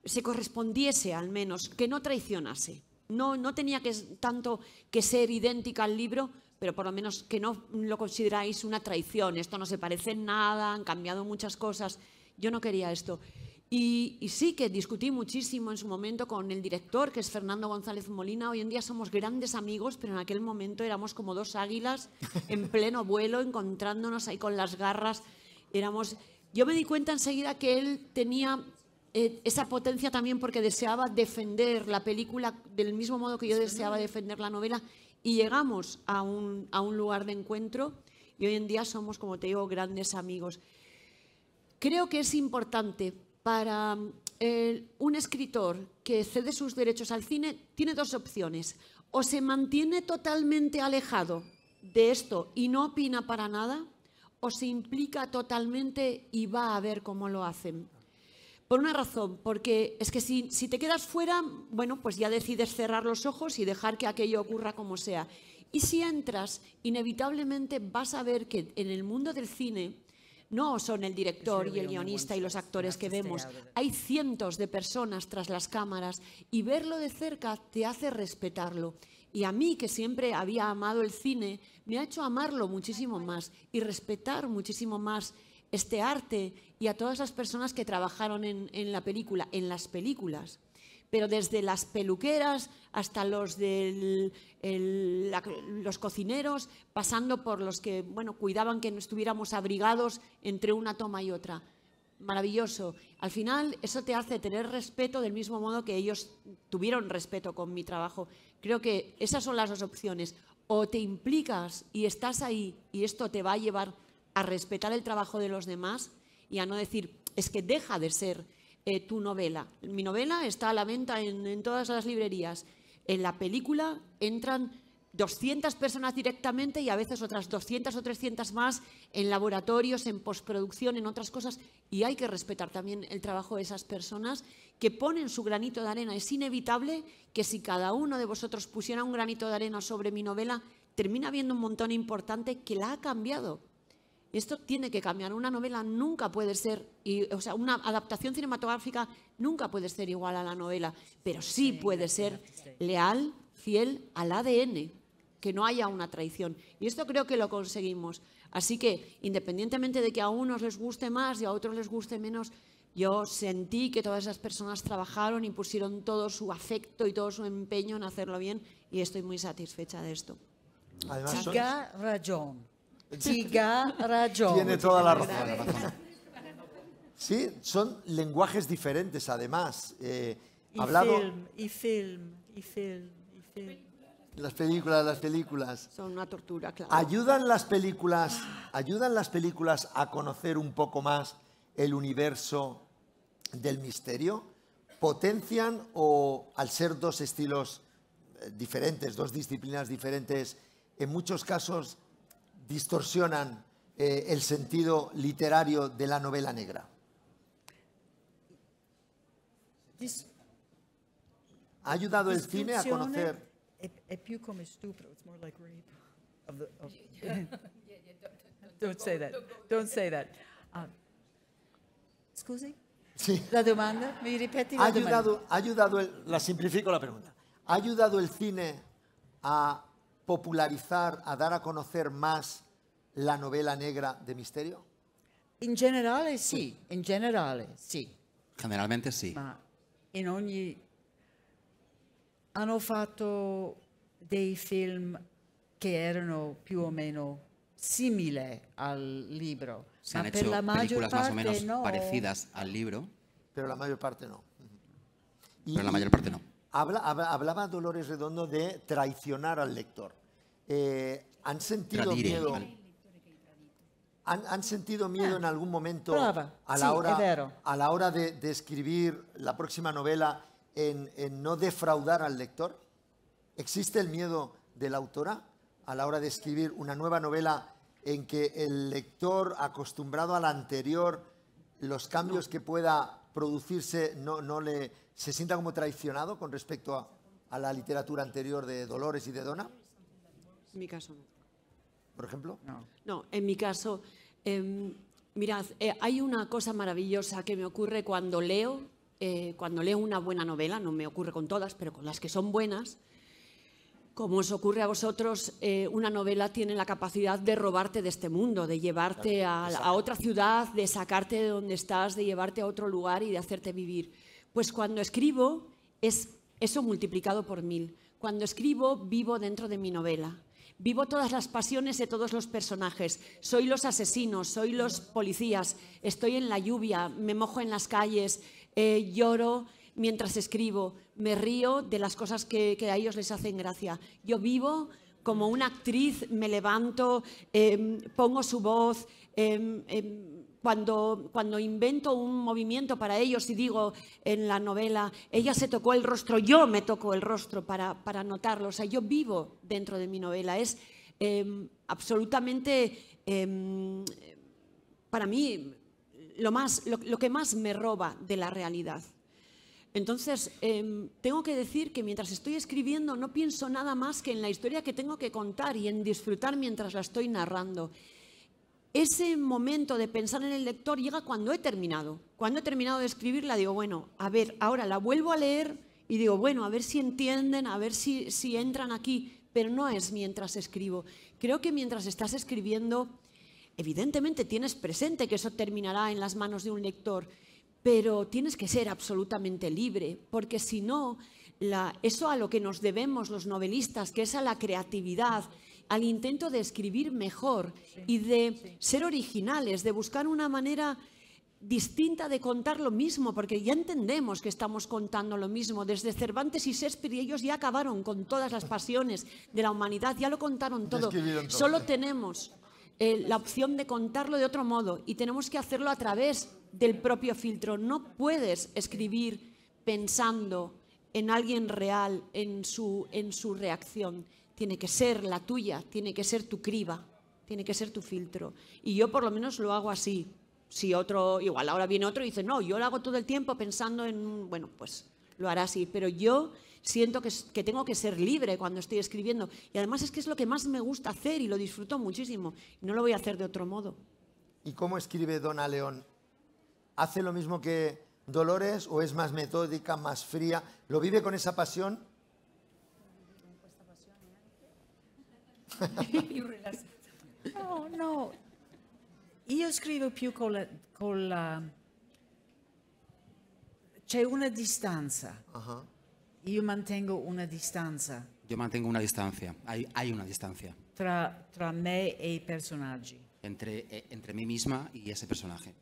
se correspondiese al menos, que no traicionase. No tenía tanto que ser idéntica al libro, pero por lo menos que no lo consideráis una traición. Esto no se parece en nada, han cambiado muchas cosas. Yo no quería esto. Y sí que discutí muchísimo en su momento con el director, que es Fernando González Molina. Hoy en día somos grandes amigos, pero en aquel momento éramos como dos águilas en pleno vuelo, encontrándonos ahí con las garras. Yo me di cuenta enseguida que él tenía esa potencia también, porque deseaba defender la película del mismo modo que yo deseaba defender la novela, y llegamos a un lugar de encuentro, y hoy en día somos, como te digo, grandes amigos. Creo que es importante para un escritor que cede sus derechos al cine tiene dos opciones. O se mantiene totalmente alejado de esto y no opina para nada, o se implica totalmente y va a ver cómo lo hacen. Por una razón, porque es que si te quedas fuera, bueno, pues ya decides cerrar los ojos y dejar que aquello ocurra como sea. Y si entras, inevitablemente vas a ver que en el mundo del cine no son el director y el guionista y los actores que vemos. Hay cientos de personas tras las cámaras y verlo de cerca te hace respetarlo. Y a mí, que siempre había amado el cine, me ha hecho amarlo muchísimo más y respetar muchísimo más este arte y a todas las personas que trabajaron en la película, en las películas. Pero desde las peluqueras hasta los los cocineros, pasando por los que, bueno, cuidaban que no estuviéramos abrigados entre una toma y otra. Maravilloso. Al final, eso te hace tener respeto del mismo modo que ellos tuvieron respeto con mi trabajo. Creo que esas son las dos opciones. O te implicas y estás ahí y esto te va a llevar a respetar el trabajo de los demás y a no decir, es que deja de ser tu novela. Mi novela está a la venta en todas las librerías. En la película entran 200 personas directamente y a veces otras 200 o 300 más en laboratorios, en postproducción, en otras cosas. Y hay que respetar también el trabajo de esas personas que ponen su granito de arena. Es inevitable que si cada uno de vosotros pusiera un granito de arena sobre mi novela, termina habiendo un montón importante que la ha cambiado. Esto tiene que cambiar. Una novela nunca puede ser, o sea, una adaptación cinematográfica nunca puede ser igual a la novela, pero sí puede ser leal, fiel al ADN, que no haya una traición. Y esto creo que lo conseguimos. Así que, independientemente de que a unos les guste más y a otros les guste menos, yo sentí que todas esas personas trabajaron y pusieron todo su afecto y todo su empeño en hacerlo bien y estoy muy satisfecha de esto. Además, Tiga ragione. Tiga ragione. tiene toda la razón. Sí, son lenguajes diferentes, además. I film. Las películas. Son una tortura, claro. ¿Ayudan las películas a conocer un poco más el universo del misterio? ¿Potencian o, al ser dos estilos diferentes, dos disciplinas diferentes, en muchos casos distorsionan el sentido literario de la novela negra? ¿Ha ayudado el cine a conocer? È più come stupro. It's more like rape. Don't say that. Don't say that. Scusi? Sí. La domanda? Mi ripeti la domanda? La simplifico la pregunta. ¿Ha ayudado el cine a popularizar, a dar a conocer más la novela negra de misterio? In generale sì, in generale sì. Generalmente sí. Ma in ogni... Hanno fatto dei film che erano più o meno simili al libro, Se ma han per hecho la maggior películas más o parte menos no. parecidas al libro, Pero la mayor parte no. pero la mayor parte no. Hablaba Dolores Redondo de traicionar al lector. ¿Han sentido Tradire, miedo? vale. ¿Han sentido miedo en algún momento Brava, a sí, la è vero. hora de escribir la próxima novela en no defraudar al lector? ¿Existe el miedo de la autora a la hora de escribir una nueva novela en que el lector, acostumbrado a la anterior, los cambios que pueda producirse se sienta como traicionado con respecto a la literatura anterior de Dolores y de Donna? En mi caso no. Por ejemplo. No, en mi caso, mirad, hay una cosa maravillosa que me ocurre cuando leo una buena novela, no me ocurre con todas, pero con las que son buenas, como os ocurre a vosotros, una novela tiene la capacidad de robarte de este mundo, de llevarte a otra ciudad, de sacarte de donde estás, de llevarte a otro lugar y de hacerte vivir. Pues cuando escribo es eso multiplicado por 1000. Cuando escribo vivo dentro de mi novela. Vivo todas las pasiones de todos los personajes. Soy los asesinos, soy los policías, estoy en la lluvia, me mojo en las calles, lloro mientras escribo, me río de las cosas que a ellos les hacen gracia. Yo vivo como una actriz, me levanto, pongo su voz, cuando invento un movimiento para ellos y digo en la novela, ella se tocó el rostro, yo me toco el rostro para notarlo. O sea, yo vivo dentro de mi novela. Es absolutamente, para mí, lo que más me roba de la realidad. Entonces, tengo que decir que mientras estoy escribiendo no pienso nada más que en la historia que tengo que contar y en disfrutar mientras la estoy narrando. Ese momento de pensar en el lector llega cuando he terminado. Cuando he terminado de escribirla digo, bueno, a ver, ahora la vuelvo a leer y digo, bueno, a ver si entienden, a ver si entran aquí, pero no es mientras escribo. Creo que mientras estás escribiendo, evidentemente tienes presente que eso terminará en las manos de un lector, pero tienes que ser absolutamente libre, porque si no, eso a lo que nos debemos los novelistas, que es a la creatividad, al intento de escribir mejor y de ser originales, de buscar una manera distinta de contar lo mismo, porque ya entendemos que estamos contando lo mismo. Desde Cervantes y Shakespeare, ellos ya acabaron con todas las pasiones de la humanidad, ya lo contaron todo. Solo tenemos la opción de contarlo de otro modo y tenemos que hacerlo a través del propio filtro. No puedes escribir pensando en alguien real, en su reacción. Tiene que ser la tuya, tiene que ser tu criba, tiene que ser tu filtro. Y yo por lo menos lo hago así. Si otro, igual ahora viene otro y dice, no, yo lo hago todo el tiempo pensando en, bueno, pues lo hará así. Pero yo siento que tengo que ser libre cuando estoy escribiendo. Y además es que es lo que más me gusta hacer y lo disfruto muchísimo. Y no lo voy a hacer de otro modo. ¿Y cómo escribe Donna León? ¿Hace lo mismo que Dolores o es más metódica, más fría? ¿Lo vive con esa pasión? No. Io scrivo più con la... C'è una distanza. Io mantengo una distanza. Yo mantengo una distancia, hay una distancia. Tra me e i personaggi. Entre mí misma y ese personaje.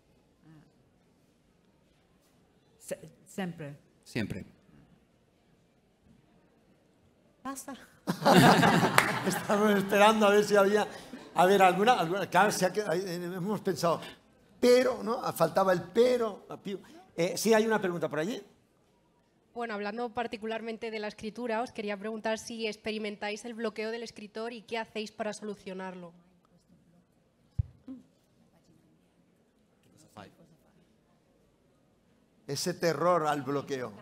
Sempre. Siempre. Basta. Estamos esperando a ver si había... A ver, alguna claro, hemos pensado, pero, ¿no? Faltaba el pero. Sí, hay una pregunta por allí. Bueno, hablando particularmente de la escritura, os quería preguntar si experimentáis el bloqueo del escritor y qué hacéis para solucionarlo. Ese terror al bloqueo.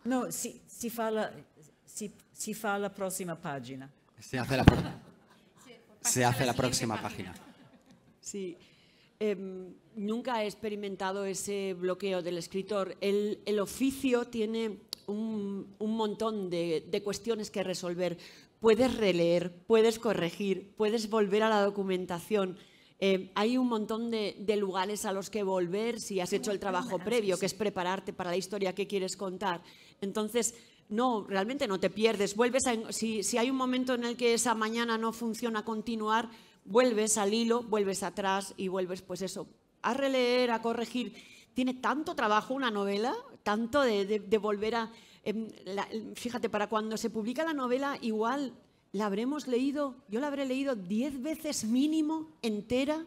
No, si fa la prossima pagina. Se hace la próxima página. Sí. Nunca he experimentado ese bloqueo del escritor. El oficio tiene un montón de cuestiones que resolver. Puedes releer, puedes corregir, puedes volver a la documentación. Hay un montón de lugares a los que volver si has hecho el trabajo previo, que es prepararte para la historia que quieres contar. Entonces, no, realmente no te pierdes. Si hay un momento en el que esa mañana no funciona continuar, vuelves al hilo, vuelves atrás y vuelves, pues eso, a releer, a corregir. Tiene tanto trabajo una novela, tanto de volver a... fíjate, para cuando se publica la novela, igual la habremos leído, yo la habré leído 10 veces mínimo entera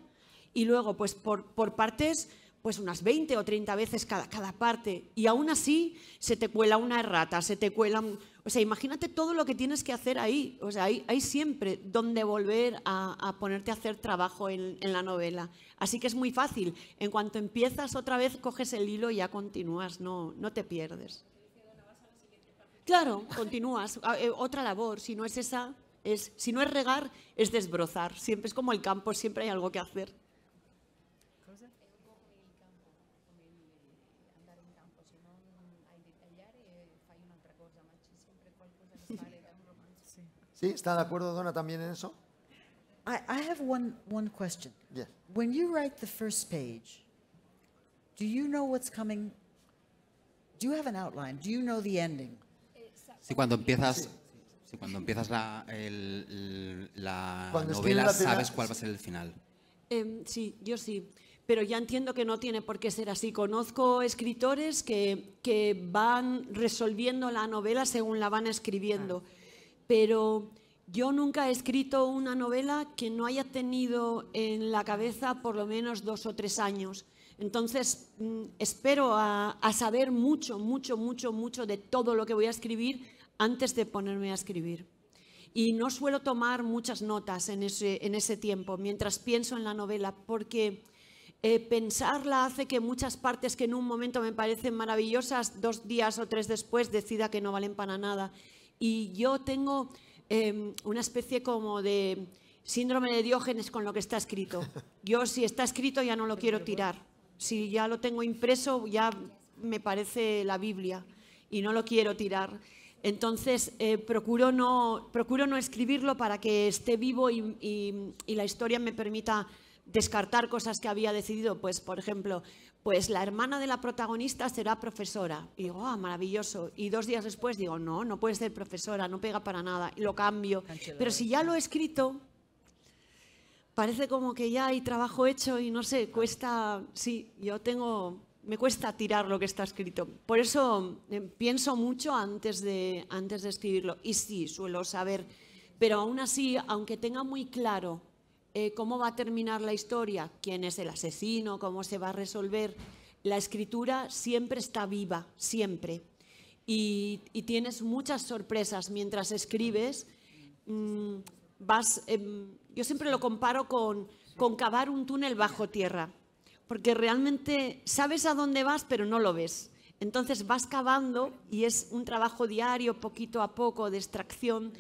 y luego, pues por partes, pues unas 20 o 30 veces cada parte. Y aún así se te cuela una errata, se te cuela... O sea, imagínate todo lo que tienes que hacer ahí. O sea, hay siempre donde volver a ponerte a hacer trabajo en la novela. Así que es muy fácil. En cuanto empiezas otra vez, coges el hilo y ya continúas, no te pierdes. Claro, continúas. Otra labor, si no es esa, si no es regar, es desbrozar. Siempre es como el campo, siempre hay algo que hacer. ¿Sí? ¿Está de acuerdo, Donna, también en eso? I have one question. Yes. When you write the first page, do you know what's coming? Do you have an outline? Do you know the ending? Sí, cuando empiezas la novela, sabes cuál va a ser el final. Sí, yo sí. Pero ya entiendo que no tiene por qué ser así. Conozco escritores que van resolviendo la novela según la van escribiendo. Pero Yo nunca he escrito una novela que no haya tenido en la cabeza por lo menos 2 o 3 años. Entonces, espero a saber mucho de todo lo que voy a escribir antes de ponerme a escribir. Y no suelo tomar muchas notas en ese tiempo, mientras pienso en la novela, porque pensarla hace que muchas partes que en un momento me parecen maravillosas, 2 días o 3 después decida que no valen para nada. Y yo tengo una especie como de síndrome de Diógenes con lo que está escrito. Yo, si está escrito, ya no lo quiero tirar. Si ya lo tengo impreso, ya me parece la Biblia y no lo quiero tirar. Entonces, procuro no escribirlo para que esté vivo y la historia me permita descartar cosas que había decidido. Pues, por ejemplo, pues la hermana de la protagonista será profesora. Y digo, maravilloso. Y 2 días después digo, no puede ser profesora, no pega para nada. Y lo cambio. Pero si ya lo he escrito, parece como que ya hay trabajo hecho y no sé, cuesta, sí, me cuesta tirar lo que está escrito. Por eso pienso mucho antes de escribirlo. Y sí, suelo saber, pero aún así, aunque tenga muy claro cómo va a terminar la historia, quién es el asesino, cómo se va a resolver, la escritura siempre está viva, siempre. Y tienes muchas sorpresas mientras escribes. Yo siempre lo comparo con cavar un túnel bajo tierra, porque realmente sabes a dónde vas, pero no lo ves. Entonces vas cavando y es un trabajo diario, poquito a poco, de extracción,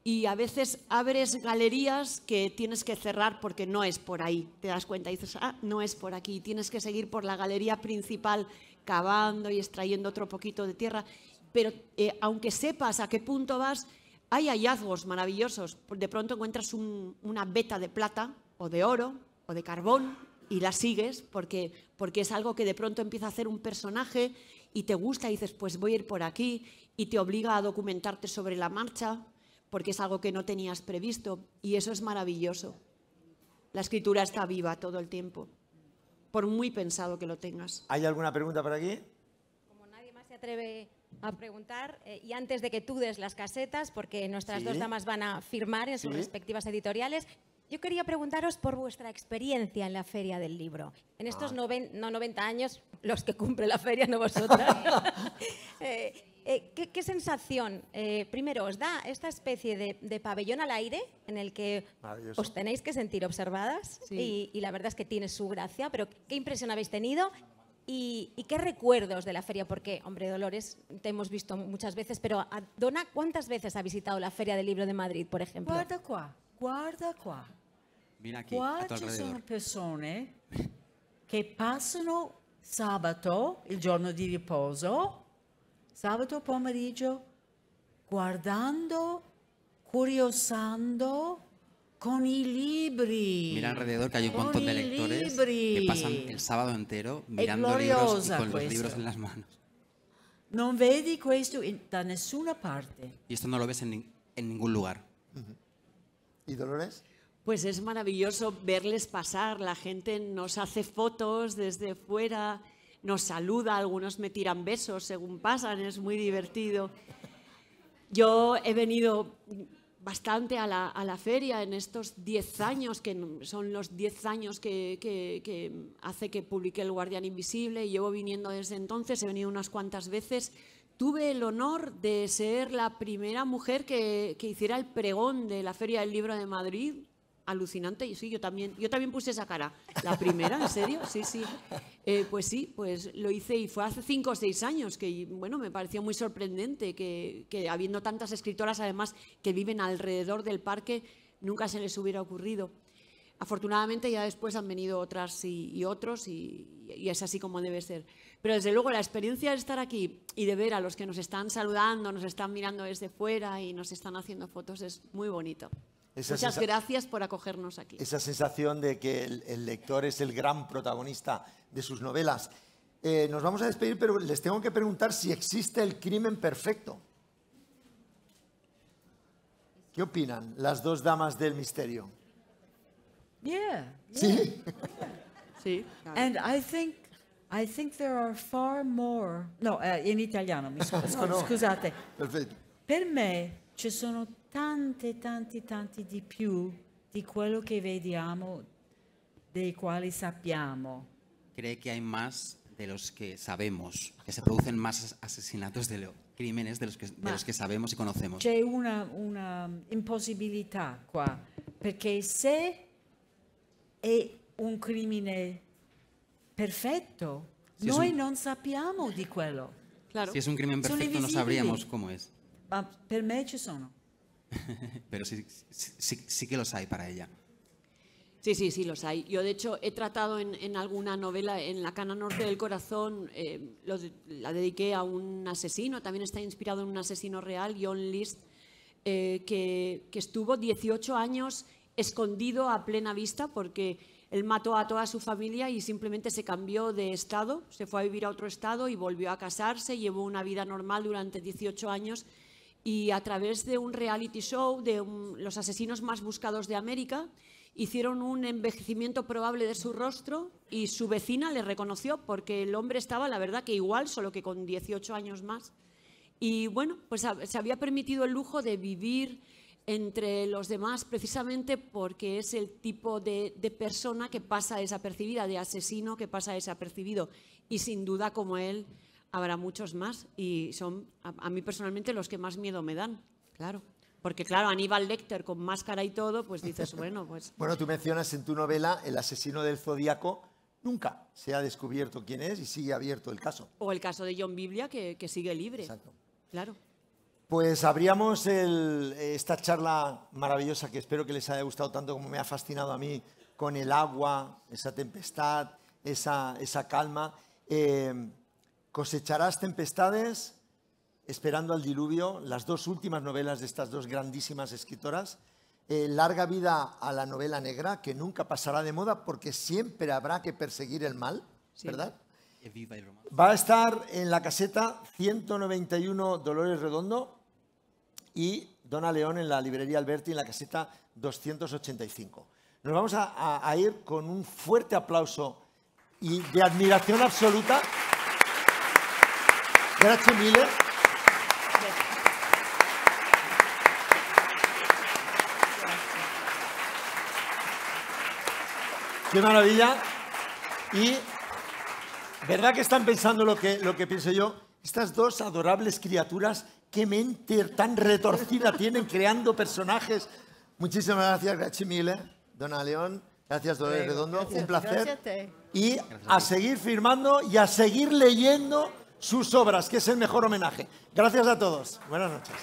y a veces abres galerías que tienes que cerrar porque no es por ahí. Te das cuenta y dices, no es por aquí. Tienes que seguir por la galería principal cavando y extrayendo otro poquito de tierra. Pero aunque sepas a qué punto vas, hay hallazgos maravillosos. De pronto encuentras una veta de plata o de oro o de carbón y la sigues porque es algo que de pronto empieza a hacer un personaje y te gusta y dices, pues voy a ir por aquí, y te obliga a documentarte sobre la marcha porque es algo que no tenías previsto, y eso es maravilloso. La escritura está viva todo el tiempo, por muy pensado que lo tengas. ¿Hay alguna pregunta por aquí? Como nadie más se atreve a preguntar, y antes de que tú des las casetas, porque nuestras 2 damas van a firmar en sus respectivas editoriales, yo quería preguntaros por vuestra experiencia en la Feria del Libro. En estos 90 años, los que cumple la feria, no vosotras. ¿Qué sensación, primero, os da esta especie de pabellón al aire en el que os tenéis que sentir observadas? Sí. Y la verdad es que tiene su gracia, pero ¿qué impresión habéis tenido? ¿Y qué recuerdos de la feria? Porque, hombre, Dolores, te hemos visto muchas veces, pero Donna, ¿cuántas veces ha visitado la Feria del Libro de Madrid, por ejemplo? Guarda qua. Mira aquí, Qua a tu ci alrededor. sono persone che passano sabato, il giorno di riposo, sabato pomeriggio, guardando, curiosando con i libri. Mira alrededor que hay un montón de lectores que pasan el sábado entero mirando libros y con los libros en las manos. Non vedi questo da nessuna parte. Y esto no lo ves en ningún lugar. ¿Y Dolores? Pues es maravilloso verles pasar. La gente nos hace fotos desde fuera, nos saluda, algunos me tiran besos según pasan, es muy divertido. Yo he venido bastante a la feria en estos 10 años, que son los 10 años que hace que publiqué El Guardián Invisible, y llevo viniendo desde entonces, he venido unas cuantas veces. Tuve el honor de ser la primera mujer que hiciera el pregón de la Feria del Libro de Madrid. Alucinante, y sí, yo también puse esa cara. ¿La primera? ¿En serio? Sí. Pues lo hice, y fue hace 5 o 6 años, que bueno, me pareció muy sorprendente que habiendo tantas escritoras, además, que viven alrededor del parque, nunca se les hubiera ocurrido. Afortunadamente ya después han venido otras y otros, y es así como debe ser. Pero desde luego la experiencia de estar aquí y de ver a los que nos están saludando, nos están mirando desde fuera y nos están haciendo fotos es muy bonito. Muchas gracias por acogernos aquí. Esa sensación de que el lector es el gran protagonista de sus novelas. Nos vamos a despedir, pero les tengo que preguntar si existe el crimen perfecto. ¿Qué opinan las 2 damas del misterio? Yeah. ¿Sí? Sí. And I think there are far more. No, in italiano, mi scuso, No. scusate. Perfetto. Per me ci sono tanti di più di quello che vediamo, dei quali sappiamo. Cree que hay más de los que sabemos, que se producen más asesinatos de los crímenes de los que sabemos y conocemos. C'è una impossibilità qua, perché se è un crimine perfetto, noi non sappiamo di quello. Claro. Si es un crimen perfecto no sabríamos cómo es. Ma per me ci sono. Pero sí que los hay para ella. Sí, los hay. Yo, de hecho, he tratado en alguna novela, en La Cana Norte del Corazón, la dediqué a un asesino, también está inspirado en un asesino real, John List, que estuvo 18 años escondido a plena vista porque él mató a toda su familia y simplemente se cambió de estado, se fue a vivir a otro estado y volvió a casarse, llevó una vida normal durante 18 años y a través de un reality show de los asesinos más buscados de América, hicieron un envejecimiento probable de su rostro y su vecina le reconoció porque el hombre estaba, la verdad, que igual, solo que con 18 años más. Y bueno, pues se había permitido el lujo de vivir entre los demás precisamente porque es el tipo de persona que pasa desapercibida, de asesino que pasa desapercibido. Y sin duda, como él, habrá muchos más y son a mí personalmente los que más miedo me dan, claro. Porque claro, Aníbal Lecter con máscara y todo, pues dices, bueno, pues... Bueno, tú mencionas en tu novela el asesino del Zodíaco. Nunca se ha descubierto quién es y sigue abierto el caso. O el caso de John Biblia, que sigue libre. Exacto. Claro. Pues abríamos esta charla maravillosa que espero que les haya gustado tanto como me ha fascinado a mí, con el agua, esa tempestad, esa calma. Cosecharás tempestades esperando al diluvio, las dos últimas novelas de estas dos grandísimas escritoras. Larga vida a la novela negra, que nunca pasará de moda porque siempre habrá que perseguir el mal, ¿verdad? Va a estar en la caseta 191 Dolores Redondo y Dona León en la librería Alberti en la caseta 285. Nos vamos a ir con un fuerte aplauso y de admiración absoluta. Grazie mille. ¡Qué maravilla! Y ¿verdad que están pensando lo que pienso yo? Estas dos adorables criaturas, qué mente tan retorcida tienen creando personajes. Muchísimas gracias, grazie mille, Dona León. Gracias, Dolores Redondo. Un placer. Y a seguir firmando y a seguir leyendo sus obras, que es el mejor homenaje. Gracias a todos. Buenas noches.